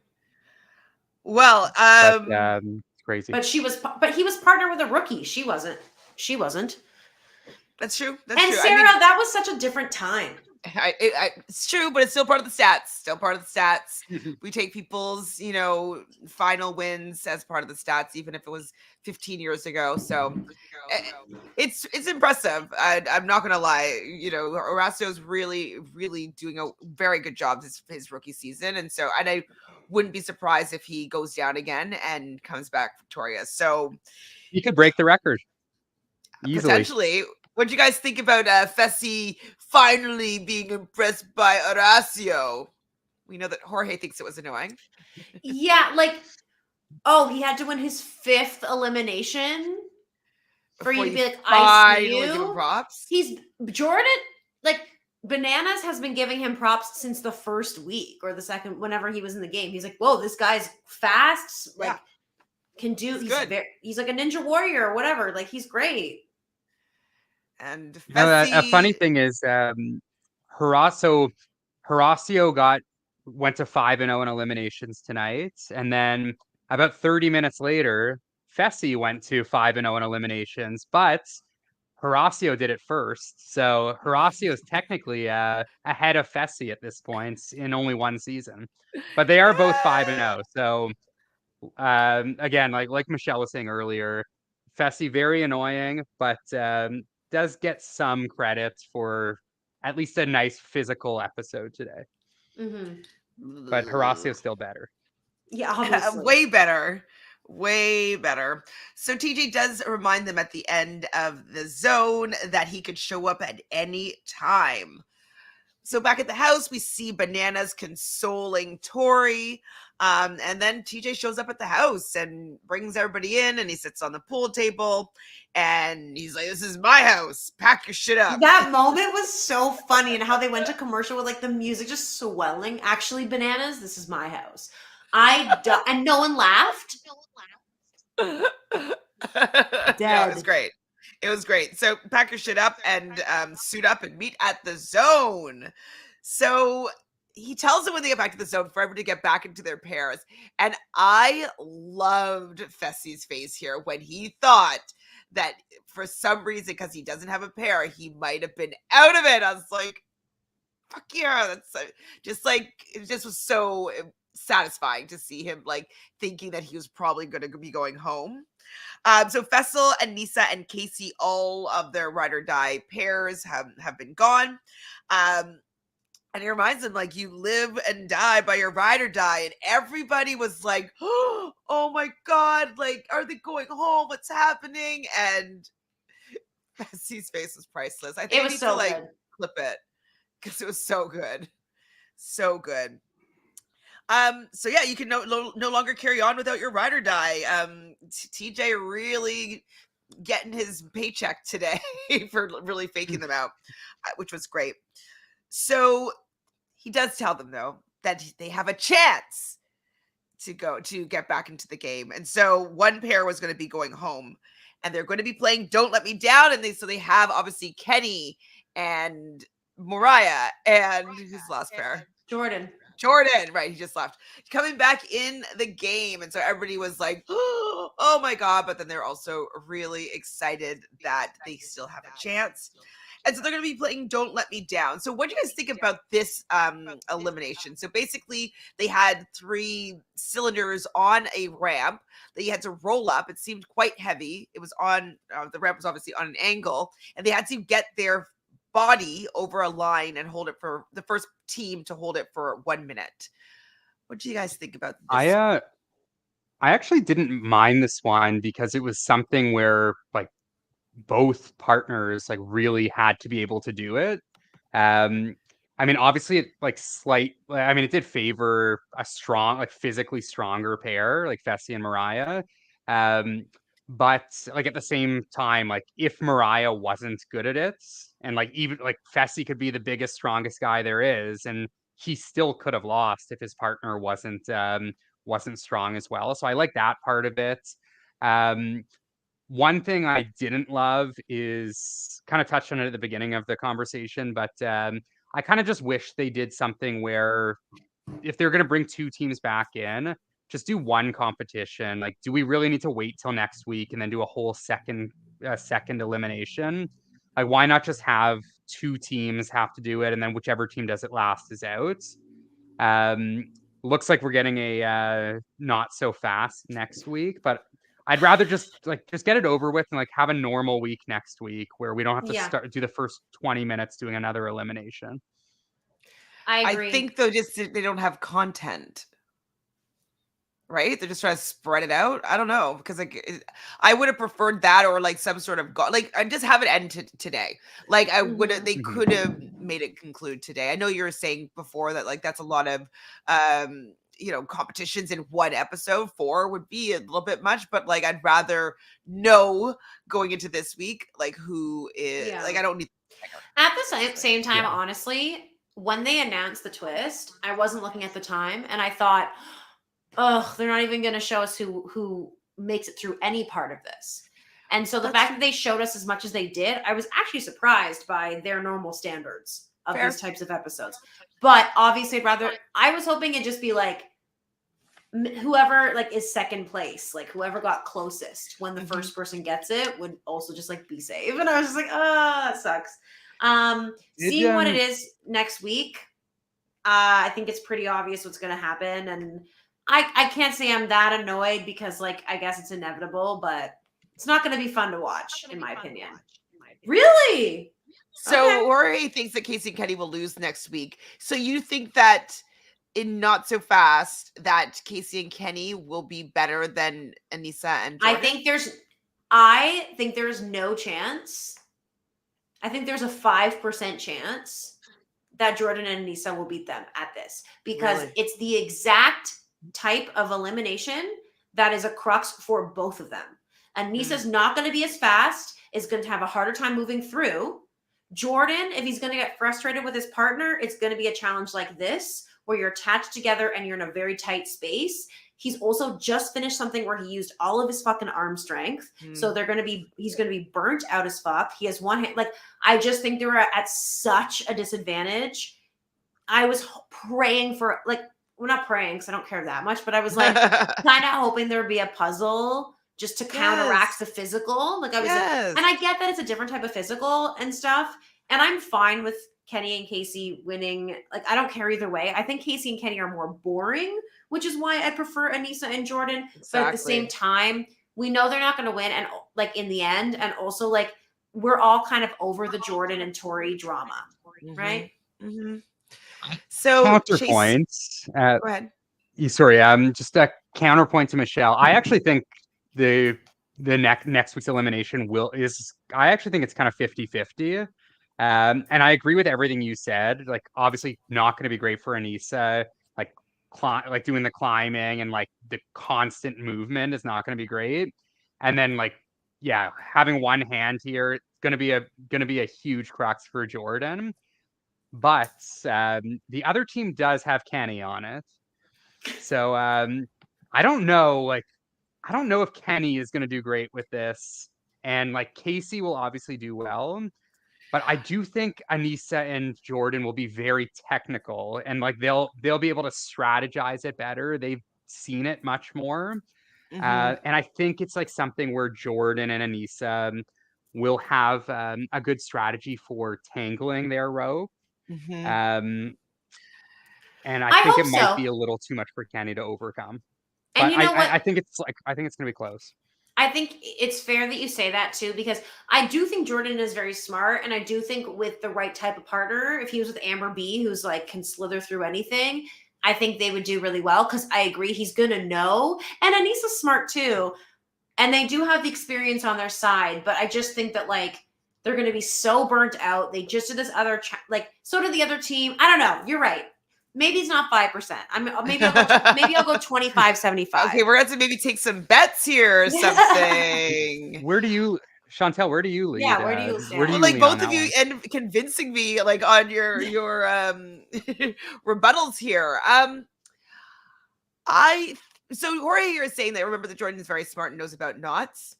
Well, it's crazy. But he was partnered with a rookie. She wasn't. That's true. And Sarah, that was such a different time. It's true, but it's still part of the stats. We take people's, final wins as part of the stats, even if it was 15 years ago. So it's impressive. I'm not gonna lie. Horacio's really, really doing a very good job his rookie season, and I wouldn't be surprised if he goes down again and comes back victorious. So he could break the record easily. Potentially. What do you guys think about Fessy finally being impressed by Horacio? We know that Jorge thinks it was annoying. Yeah, he had to win his 5th elimination for you to be like, I see you. Give him props. He's Jordan, Bananas has been giving him props since the first week or the second, whenever he was in the game. He's like, whoa, this guy's fast. Can do. He's like a ninja warrior or whatever. He's great. And a funny thing is, Horacio went to 5-0 in eliminations tonight, and then about 30 minutes later, Fessy went to 5-0 in eliminations, but Horacio did it first. So Horacio is technically ahead of Fessy at this point in only one season, but they are both 5-0. So again, like Michelle was saying earlier, Fessy very annoying, but does get some credit for at least a nice physical episode today. Mm-hmm. But Horacio's still better. Yeah, obviously. Way better. So TJ does remind them at the end of the zone that he could show up at any time. So back at the house, we see Bananas consoling Tori. And then TJ shows up at the house and brings everybody in, and he sits on the pool table and he's like, this is my house. Pack your shit up. That moment was so funny, and how they went to commercial with the music just swelling. Actually, Bananas, this is my house. And no one laughed. Yeah, it was great. It was great. So pack your shit up and suit up and meet at the zone. So he tells them when they get back to the zone for everybody to get back into their pairs. And I loved Fessy's face here when he thought that for some reason, because he doesn't have a pair, he might have been out of it. I was like, fuck yeah. That's it just was so satisfying to see him thinking that he was probably going to be going home. So Fessel and Nisa and Casey, all of their ride or die pairs have been gone. And he reminds them, you live and die by your ride or die. And everybody was like, oh my God, are they going home? What's happening? And Fessy's face was priceless. I think it was so good. Clip it because it was so good. So good. So yeah, you can no longer carry on without your ride or die. TJ really getting his paycheck today for really faking them out, which was great. So he does tell them though that they have a chance to get back into the game. And so one pair was going to be going home and they're going to be playing Don't Let Me Down. And they have obviously Kenny and Mariah and who's the last pair? Jordan, right? He just left, coming back in the game. And so everybody was like, oh my God. But then they're also really excited that they still have a chance. And so they're going to be playing Don't Let Me Down. So what do you guys think about this elimination? So basically they had 3 cylinders on a ramp that you had to roll up. It seemed quite heavy. It was on, the ramp was obviously on an angle, and they had to get their body over a line and hold it for the first team to hold it for 1 minute. What do you guys think about this? I actually didn't mind this one because it was something where like both partners like really had to be able to do it. I mean, obviously, it did favor a strong, like physically stronger pair, like Fessy and Mariah. Um, but like at the same time, like if Mariah wasn't good at it, and like even like Fessy could be the biggest, strongest guy there is, and he still could have lost if his partner wasn't strong as well. So I like that part of it. Um, One thing I didn't love is kind of touched on it at the beginning of the conversation, but I kind of just wish they did something where if they're going to bring 2 teams back in, just do one competition. Like, do we really need to wait till next week and then do a whole second elimination? Like, why not just have 2 teams have to do it, and then whichever team does it last is out? Looks like we're getting a not so fast next week, but I'd rather just get it over with and like have a normal week next week where we don't have to do the first 20 minutes doing another elimination. I agree. I think though, just they don't have content, right? They're just trying to spread it out. I don't know, because like I would have preferred that, or like some sort of like I just have it end today. Like I would have, they could have made it conclude today. I know you were saying before that like that's a lot of competitions in one episode. 4 would be a little bit much, but like I'd rather know going into this week like who is like I don't need. At the same time, honestly, when they announced the twist, I wasn't looking at the time, and I thought, oh, they're not even going to show us who makes it through any part of this. And so the fact that they showed us as much as they did, I was actually surprised by their normal standards of these types of episodes. But obviously, I was hoping it'd just be like whoever like is second place, like whoever got closest when the first person gets it would also just like be safe. And I was just like, oh, that sucks. Seeing what it is next week, I think it's pretty obvious what's going to happen. And I can't say I'm that annoyed because like, I guess it's inevitable, but it's not going to be fun to watch in my opinion. Really? So Jorge thinks that Casey and Kenny will lose next week. So you think that in Not So Fast that Casey and Kenny will be better than Aneesa and Jordan? I think there's no chance. I think there's a 5% chance that Jordan and Aneesa will beat them at this because it's the exact type of elimination that is a crux for both of them. Aneesa's not going to be as fast, is going to have a harder time moving through. Jordan, if he's going to get frustrated with his partner, it's going to be a challenge like this where you're attached together and you're in a very tight space. He's also just finished something where he used all of his fucking arm strength. So he's going to be burnt out as fuck. He has one hand. Like, I just think they were at such a disadvantage. I was praying for not praying because I don't care that much, but I was like kind of hoping there would be a puzzle just to counteract the physical. Like I was, and I get that it's a different type of physical and stuff. And I'm fine with Kenny and Casey winning. Like, I don't care either way. I think Casey and Kenny are more boring, which is why I prefer Aneesa and Jordan. Exactly. But at the same time, we know they're not going to win. And like in the end, and also like, we're all kind of over the Jordan and Tori drama, right? So counterpoint. Go ahead. Sorry, just a counterpoint to Michelle. I actually think the next week's elimination I actually think it's kind of 50-50. And I agree with everything you said. Like, obviously not going to be great for Aneesa. Like doing the climbing and like the constant movement is not going to be great. And then like yeah, having one hand here, it's gonna be a huge crux for Jordan. But the other team does have Kenny on it. So I don't know, like I don't know if Kenny is gonna do great with this. And like Casey will obviously do well. But I do think Anissa and Jordan will be very technical and like they'll be able to strategize it better. They've seen it much more. Mm-hmm. And I think it's like something where Jordan and Anissa will have a good strategy for tangling their rope. Mm-hmm. Um, and I I think it hope might so. be a little too much for Kenny to overcome. And But you know what? I think it's gonna be close. I think it's fair that you say that too, because I do think Jordan is very smart, and I do think with the right type of partner, if he was with Amber B, who's like can slither through anything, I think they would do really well. Because I agree, he's gonna know, and Anissa's smart too, and they do have the experience on their side. But I just think that like they're gonna be so burnt out. They just did this other like so did the other team. I don't know. You're right. Maybe it's not 5%. Maybe I'll go 25-75. Okay, we're going to have to maybe take some bets here or something. Where do you, Chantel? Where do you lead? Yeah, where do you Where do stand? Well, you like lean on both of that you one? end up convincing me like on your rebuttals here. I so Jorge here is saying that remember that Jordan is very smart and knows about knots.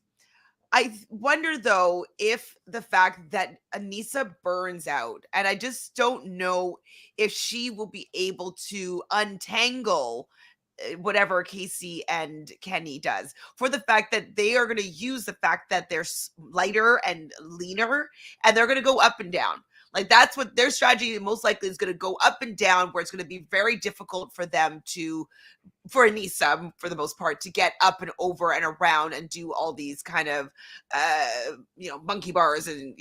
Wonder though if the fact that Anissa burns out, and I just don't know if she will be able to untangle whatever Casey and Kenny does, for the fact that they are going to use the fact that they're lighter and leaner, and they're going to go up and down. Like that's what their strategy most likely is going to go up and down, where it's going to be very difficult for them to for Anissa, for the most part, to get up and over and around and do all these kind of, monkey bars and,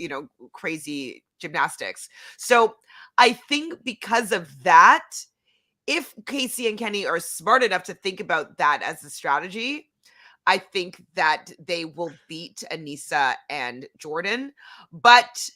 crazy gymnastics. So I think because of that, if Casey and Kenny are smart enough to think about that as a strategy, I think that they will beat Anissa and Jordan. But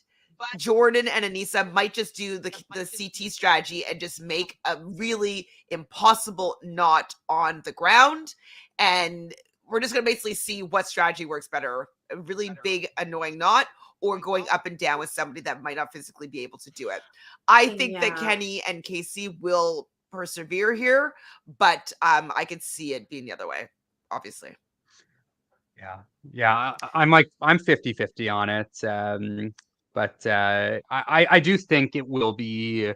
Jordan and Anissa might just do the CT strategy and just make a really impossible knot on the ground. And we're just going to basically see what strategy works better. A really big, annoying knot, or going up and down with somebody that might not physically be able to do it. I think that Kenny and Casey will persevere here, but I could see it being the other way, obviously. Yeah, I'm 50-50 on it. But I do think it will be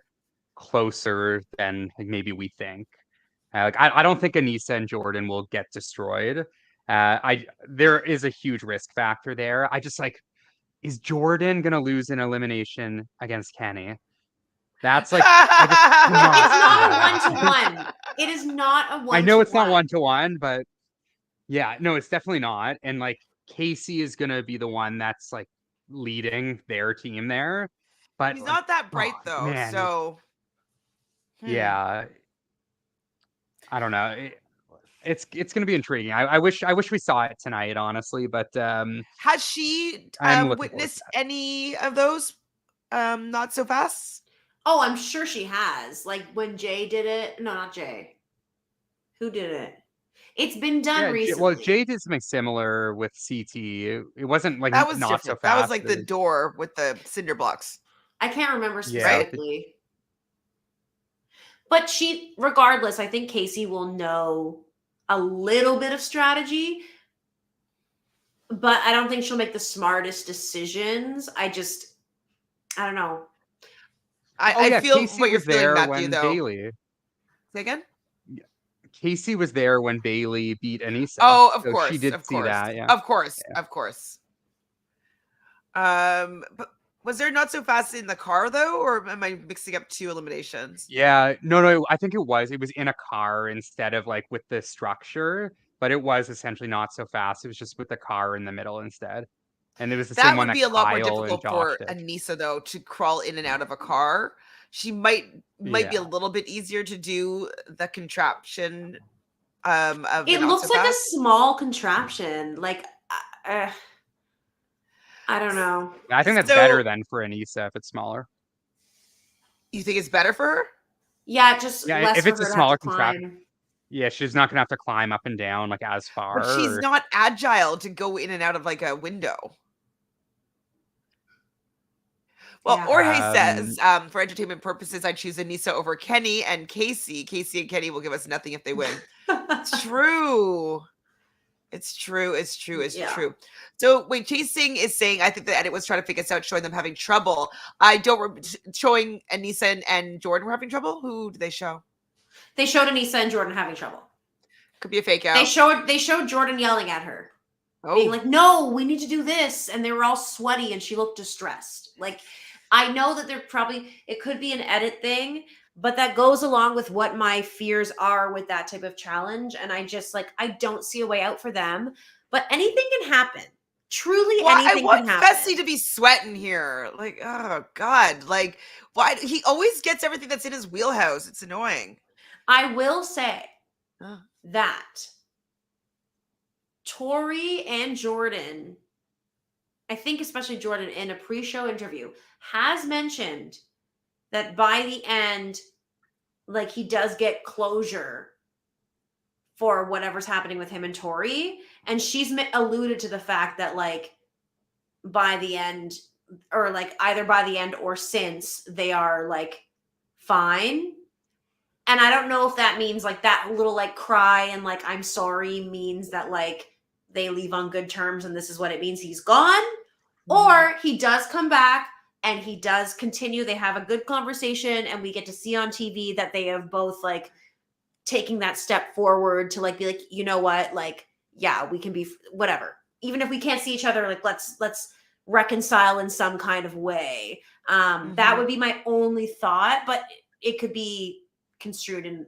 closer than like, maybe we think. I don't think Anissa and Jordan will get destroyed. There is a huge risk factor there. I just like, is Jordan gonna lose an elimination against Kenny? That's like I just cannot It's see not a that. 1-to-1. It is not a 1-to-1. I know it's not 1-to-1, but yeah, no, it's definitely not. And like Casey is gonna be the one that's like leading their team there. But He's like, not that bright oh though, man, so yeah, I don't know. It's gonna be intriguing. I wish we saw it tonight, honestly, but has she I'm looking forward to witnessed that. any of those not so fast? Oh, I'm sure she has. Like when Jay did it. No, not Jay. Who did it? It's been done Yeah, well, recently. Jay did something similar with CT. It wasn't like That was not so different. That was fast. like It the was door with the cinder blocks, I can't remember yeah, with specifically. But regardless, I think Casey will know a little bit of strategy, but I don't think she'll make the smartest decisions. I don't know. I yeah, feel Casey what you're was feeling, there Matthew, when though. Bailey. Say again? Casey was there when Bailey beat Anissa. Oh, of So she course, did of see course, that, yeah. of course, Yeah. of course. But was there not so fast in the car though, or am I mixing up two eliminations? Yeah, no, I think it was. It was in a car instead of like with the structure, but it was essentially not so fast. It was just with the car in the middle instead. And it was the same That one would that be a lot more Kyle and difficult Josh for did. Anissa though, to crawl in and out of a car. She might be a Yeah. little bit easier to do the contraption of It the not so looks like a fast. small contraption. Like, I don't know. I think that's better So than for Anissa if it's smaller. you think it's better for her? Yeah, just Yeah, less if for it's a her to have to smaller contraption. climb. Yeah, she's not gonna have to climb up and down like as far. But she's Or, not agile to go in and out of like a window. Well, Yeah. Jorge um, says, for entertainment purposes, I choose Anissa over Kenny and Casey. Casey and Kenny will give us nothing if they win. It's true. It's true. It's true. It's Yeah. true. So wait, Chasing is saying, I think the edit was trying to figure this out, showing them having trouble. I don't showing Anissa and Jordan were having trouble. Who did they show? They showed Anissa and Jordan having trouble. Could be a fake out. They showed Jordan yelling at her, being like, "No, we need to do this," and they were all sweaty, and she looked distressed. Like, I know that it could be an edit thing, but that goes along with what my fears are with that type of challenge, and I just I don't see a way out for them. But anything can happen. Truly, well, anything I want can happen. Fessy to be sweating here. Like, oh God, like why he always gets everything that's in his wheelhouse. It's annoying. I will say Oh. that Tori and Jordan, I think especially Jordan in a pre-show interview, has mentioned that by the end, he does get closure for whatever's happening with him and Tori. And she's alluded to the fact that by the end, or either by the end or since, they are fine. And I don't know if that means that little cry and I'm sorry means that they leave on good terms and this is what it means, he's gone. Or he does come back and he does continue. They have a good conversation and we get to see on TV that they have both taking that step forward to be like, you know what, yeah, we can be whatever. Even if we can't see each other, let's reconcile in some kind of way. That would be my only thought, but it could be construed in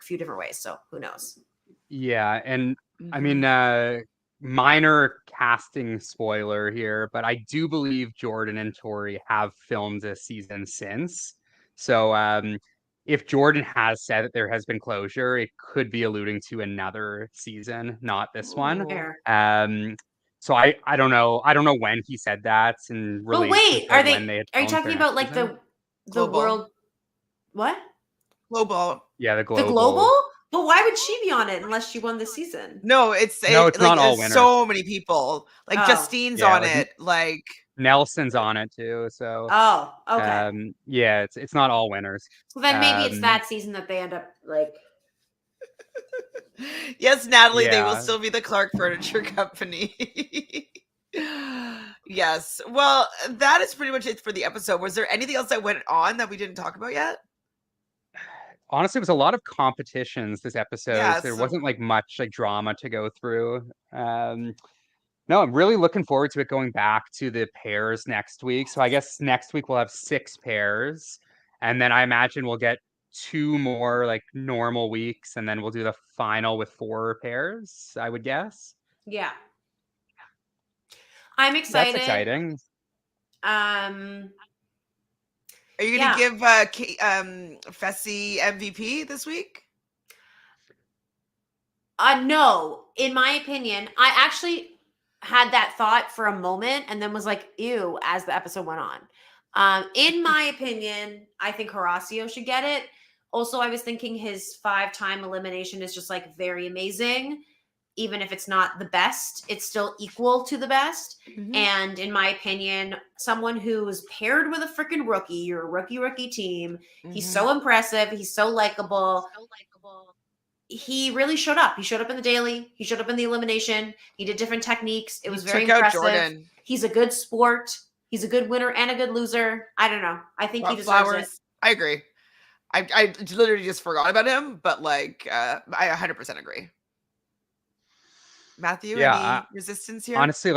few different ways. So who knows? Yeah, and I mean, minor casting spoiler here, but I do believe Jordan and Tori have filmed this season since. So if Jordan has said that there has been closure, it could be alluding to another season, not this one. Fair. So I don't know. I don't know when he said that and But related wait, to when they had are you filmed talking their about next season. the Global. world? What? Global. Yeah, the The global? But why would she be on it unless she won this season? No, it's not all winners. So many people. Justine's on it. Nelson's on it too. So okay. Yeah, it's not all winners. So then maybe it's that season that they end up Yes, Natalie, they will still be the Clark Furniture Company. Yes. Well, that is pretty much it for the episode. Was there anything else that went on that we didn't talk about yet? Honestly, it was a lot of competitions this episode. Yeah, there wasn't much drama to go through. No, I'm really looking forward to it going back to the pairs next week. So I guess next week we'll have 6 pairs, and then I imagine we'll get 2 more normal weeks, and then we'll do the final with 4 pairs, I would guess. Yeah. I'm excited. That's exciting. Are you going to give Fessy MVP this week? No. In my opinion, I actually had that thought for a moment and then was like, ew, as the episode went on. In my opinion, I think Horacio should get it. Also, I was thinking his 5-time elimination is just very amazing. Even if it's not the best, it's still equal to the best. And in my opinion, someone who is paired with a freaking rookie, you're a rookie team. He's so impressive. He's so likable. He really showed up. He showed up in the daily. He showed up in the elimination. He did different techniques. It was very impressive. Jordan. He's a good sport. He's a good winner and a good loser. I don't know. I think he deserves it. I agree. I literally just forgot about him, but I 100% agree. Matthew, any resistance here? Honestly,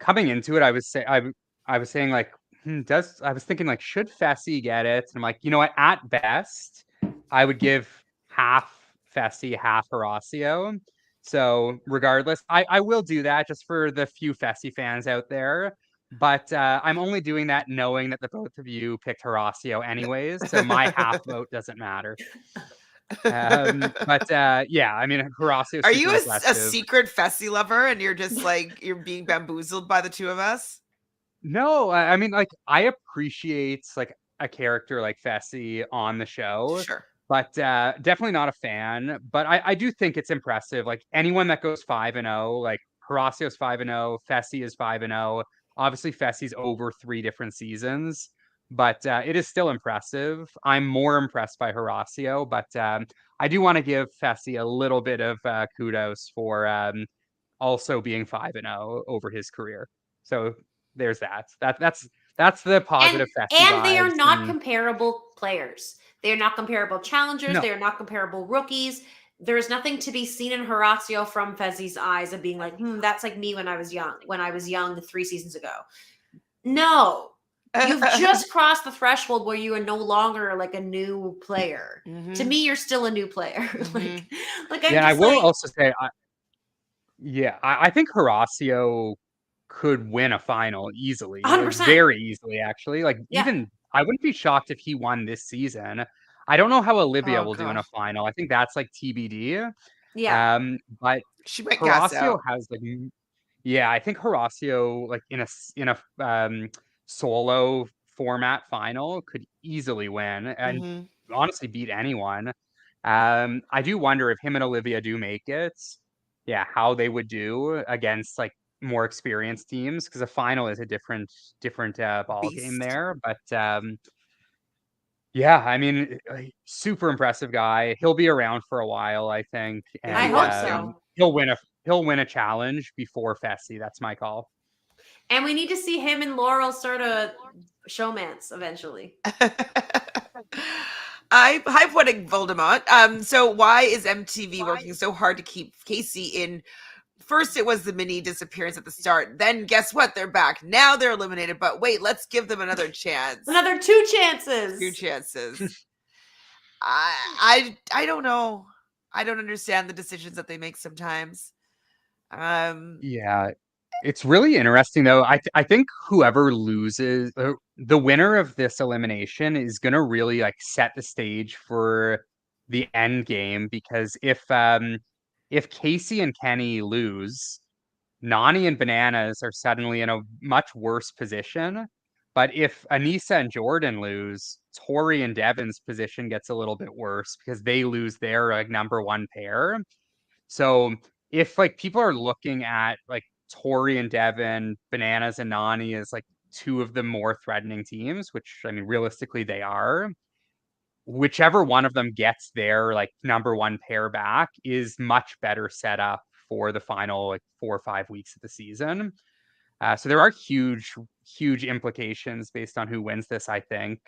coming into it, I was saying I was thinking should Fessy get it? And I'm like, you know what? At best, I would give half Fessy, half Horacio. So regardless, I will do that just for the few Fessy fans out there. But I'm only doing that knowing that the both of you picked Horacio anyways, so my half vote doesn't matter. But yeah, I mean, Horacio. Are you a secret Fessy lover, and you're just you're being bamboozled by the two of us? No, I mean, I appreciate a character like Fessy on the show. Sure. But definitely not a fan. But I do think it's impressive. Like anyone that goes 5-0, like Horacio's 5-0, Fessy is 5-0. Obviously, Fessy's over 3 different seasons, but it is still impressive. I'm more impressed by Horacio, but I do want to give Fessy a little bit of kudos for also being 5-0 over his career. So there's that. That's the positive Fessy And they are vibes. not And comparable players. They are not comparable challengers. no, They are not comparable rookies. There is nothing to be seen in Horacio from Fezzi's eyes of being like, that's like me when I was young. When I was young 3 seasons ago. No, you've just crossed the threshold where you are no longer like a new player. To me, you're still a new player. like I'm yeah, just I will like, also say, I think Horacio could win a final easily, like 100%. very easily, actually. Like Yeah. even I wouldn't be shocked if he won this season. I don't know how Olivia Oh will do in a gosh. final. I think that's like TBD. Yeah. But She might gas Horacio out. has like, yeah, I think Horacio like in a solo format final could easily win and honestly beat anyone. I do wonder if him and Olivia do make it, yeah, how they would do against like more experienced teams because a final is a different ball game Beast. there. But yeah, I mean, super impressive guy. He'll be around for a while, I think, Yeah, I he and hope wants to. so. he'll win a challenge before Fessy. That's my call. And we need to see him and Laurel sort of showmance eventually. Hi putting Voldemort. So why is MTV working so hard to keep Casey in? First, it was the mini disappearance at the start. Then, guess what? They're back. Now they're eliminated. But wait, let's give them another chance. Another 2 chances. 2 chances. I don't know. I don't understand the decisions that they make sometimes. Yeah, it's really interesting though. I think whoever loses, the winner of this elimination is gonna really like set the stage for the end game because if Casey and Kenny lose, Nani and Bananas are suddenly in a much worse position. But if Anissa and Jordan lose, Tori and Devin's position gets a little bit worse because they lose their like number 1 pair. So if like people are looking at like Tori and Devin, Bananas and Nani as like 2 of the more threatening teams, which I mean realistically they are, whichever one of them gets their like number 1 pair back is much better set up for the final like 4 or 5 weeks of the season. So there are huge implications based on who wins this, I think.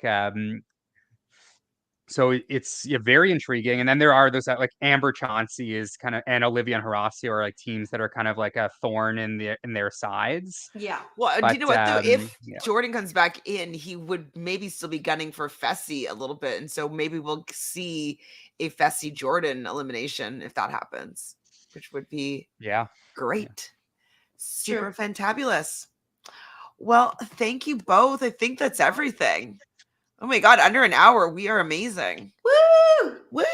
So it's yeah, very intriguing. And then there are those that like Amber Chauncey is kind of and Olivia and Horacio are like teams that are kind of like a thorn in their sides. Yeah. Well, do But you know what though? If yeah, Jordan comes back in, he would maybe still be gunning for Fessy a little bit, and so maybe we'll see a Fessy Jordan elimination if that happens, which would be yeah. great, super True. fantabulous. Well, thank you both. I think that's everything. Oh my god, under an hour, we are amazing. Woo! Woo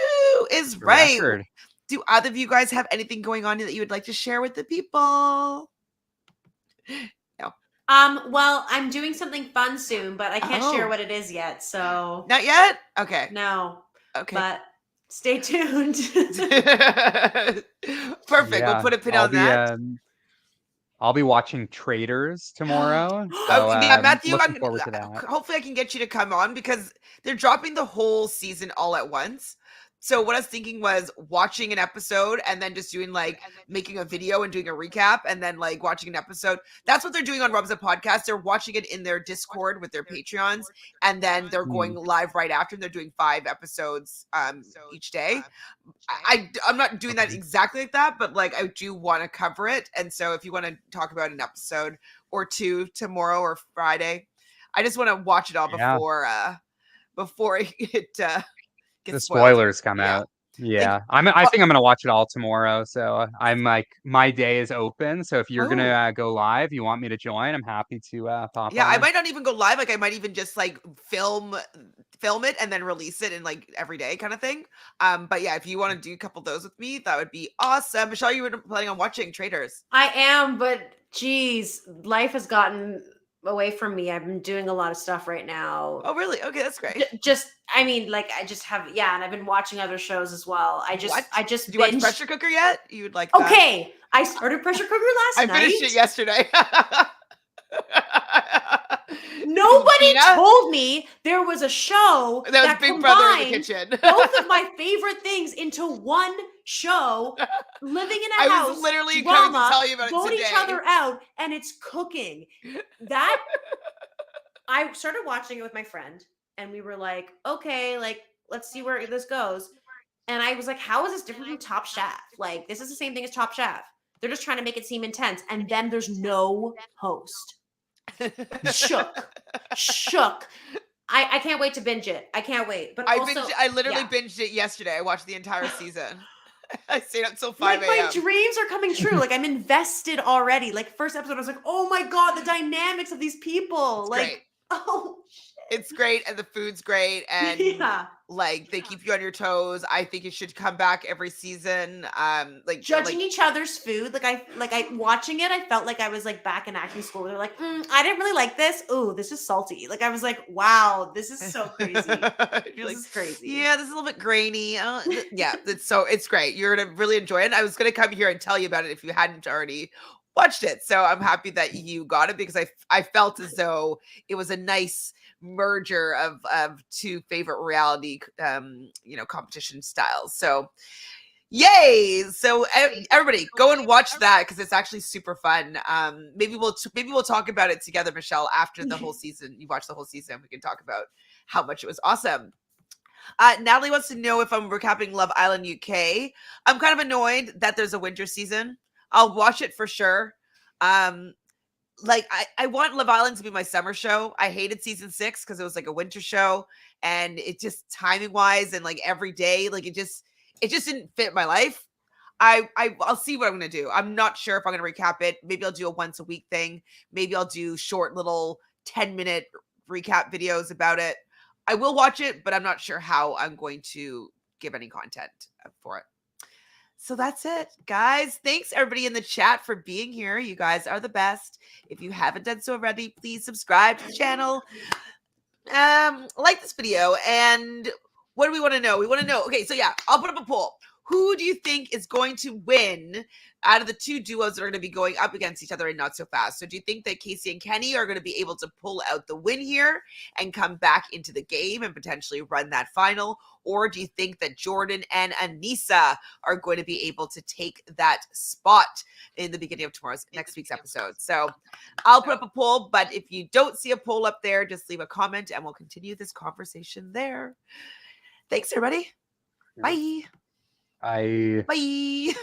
is The right. record. Do either of you guys have anything going on that you would like to share with the people? No. Well, I'm doing something fun soon, but I can't share Oh. what it is yet. So Not yet? Okay. no. Okay. But stay tuned. Perfect. Yeah, We'll put a pin on that. I'll be watching Traders tomorrow. Oh, So yeah, Matthew, looking forward to that. hopefully I can get you to come on because they're dropping the whole season all at once. So what I was thinking was watching an episode and then just doing like making a video and doing a recap and then like watching an episode. That's what they're doing on Rob's Podcast. They're watching it in their Discord with their Patreons and then they're going live right after and they're doing 5 episodes each day. I'm not doing that exactly like that, but like I do want to cover it. And so if you want to talk about an episode or 2 tomorrow or Friday, I just want to watch it all before it The spoiled. spoilers come out. Yeah, I think I'm gonna watch it all tomorrow. So I'm like, my day is open. So if you're gonna go live, you want me to join, I'm happy to pop Yeah, I on. might not even go live. Like I might even just like film it and then release it in like every day kind of thing. But yeah, if you want to do a couple of those with me, that would be awesome. Michelle, you were planning on watching Traders. I am, but geez, life has gotten away from me. I've been doing a lot of stuff right now. Oh, really? Okay, that's great. Just, I mean, like, I just have, yeah, and I've been watching other shows as well. I just Did you watch binged. Pressure Cooker yet? You would like that. Okay, I started Pressure Cooker last I night. finished it yesterday. Nobody told me there was a show that was Big Brother in the kitchen. both of my favorite things into one show. Living in a house, was literally drama, coming to tell you about vote it today. each other out, and it's cooking. That I started watching it with my friend, and we were like, okay, like, let's see where this goes. And I was like, how is this different from Top Chef? Like, this is the same thing as Top Chef. They're just trying to make it seem intense. And then there's no host. Shook. I can't wait to binge it. I can't wait. But I literally binged it yesterday. I watched the entire season. I stayed up till 5 a.m. Like, my dreams are coming true. Like, I'm invested already. Like, first episode, I was like, oh my God, the dynamics of these people. It's like, great. Oh, shit. It's great, and the food's great, and like they keep you on your toes. I think it should come back every season. Like judging each other's food. Like I watching it, I felt like I was like back in acting school. They're like, I didn't really like this. Ooh, this is salty. Like I was like, wow, this is so crazy. This is crazy. Yeah, this is a little bit grainy. Yeah, it's great. You're gonna really enjoy it. And I was gonna come here and tell you about it if you hadn't already watched it. So I'm happy that you got it because I felt as though it was a nice merger of two favorite reality competition styles. So yay. So everybody go and watch that because it's actually super fun. Maybe we'll talk about it together, Michelle, after the whole season. You watch the whole season, we can talk about how much it was awesome. Natalie wants to know if I'm recapping Love Island UK. I'm kind of annoyed that there's a winter season. I'll watch it for sure. Like I want Love Island to be my summer show. I hated season 6 because it was like a winter show, and it just timing wise and like every day, like it just didn't fit my life. I'll see what I'm gonna do. I'm not sure if I'm gonna recap it. Maybe I'll do a once a week thing. Maybe I'll do short little 10-minute recap videos about it. I will watch it, but I'm not sure how I'm going to give any content for it. So that's it, guys. Thanks everybody in the chat for being here. You guys are the best. If you haven't done so already, please subscribe to the channel. Like this video. And what do we want to know? We want to know. Okay, so yeah, I'll put up a poll. Who do you think is going to win out of the two duos that are going to be going up against each other in Not So Fast? So do you think that Casey and Kenny are going to be able to pull out the win here and come back into the game and potentially run that final? Or do you think that Jordan and Anissa are going to be able to take that spot in the beginning of next week's episode? So I'll put up a poll, but if you don't see a poll up there, just leave a comment and we'll continue this conversation there. Thanks, everybody. Bye. Bye. Bye.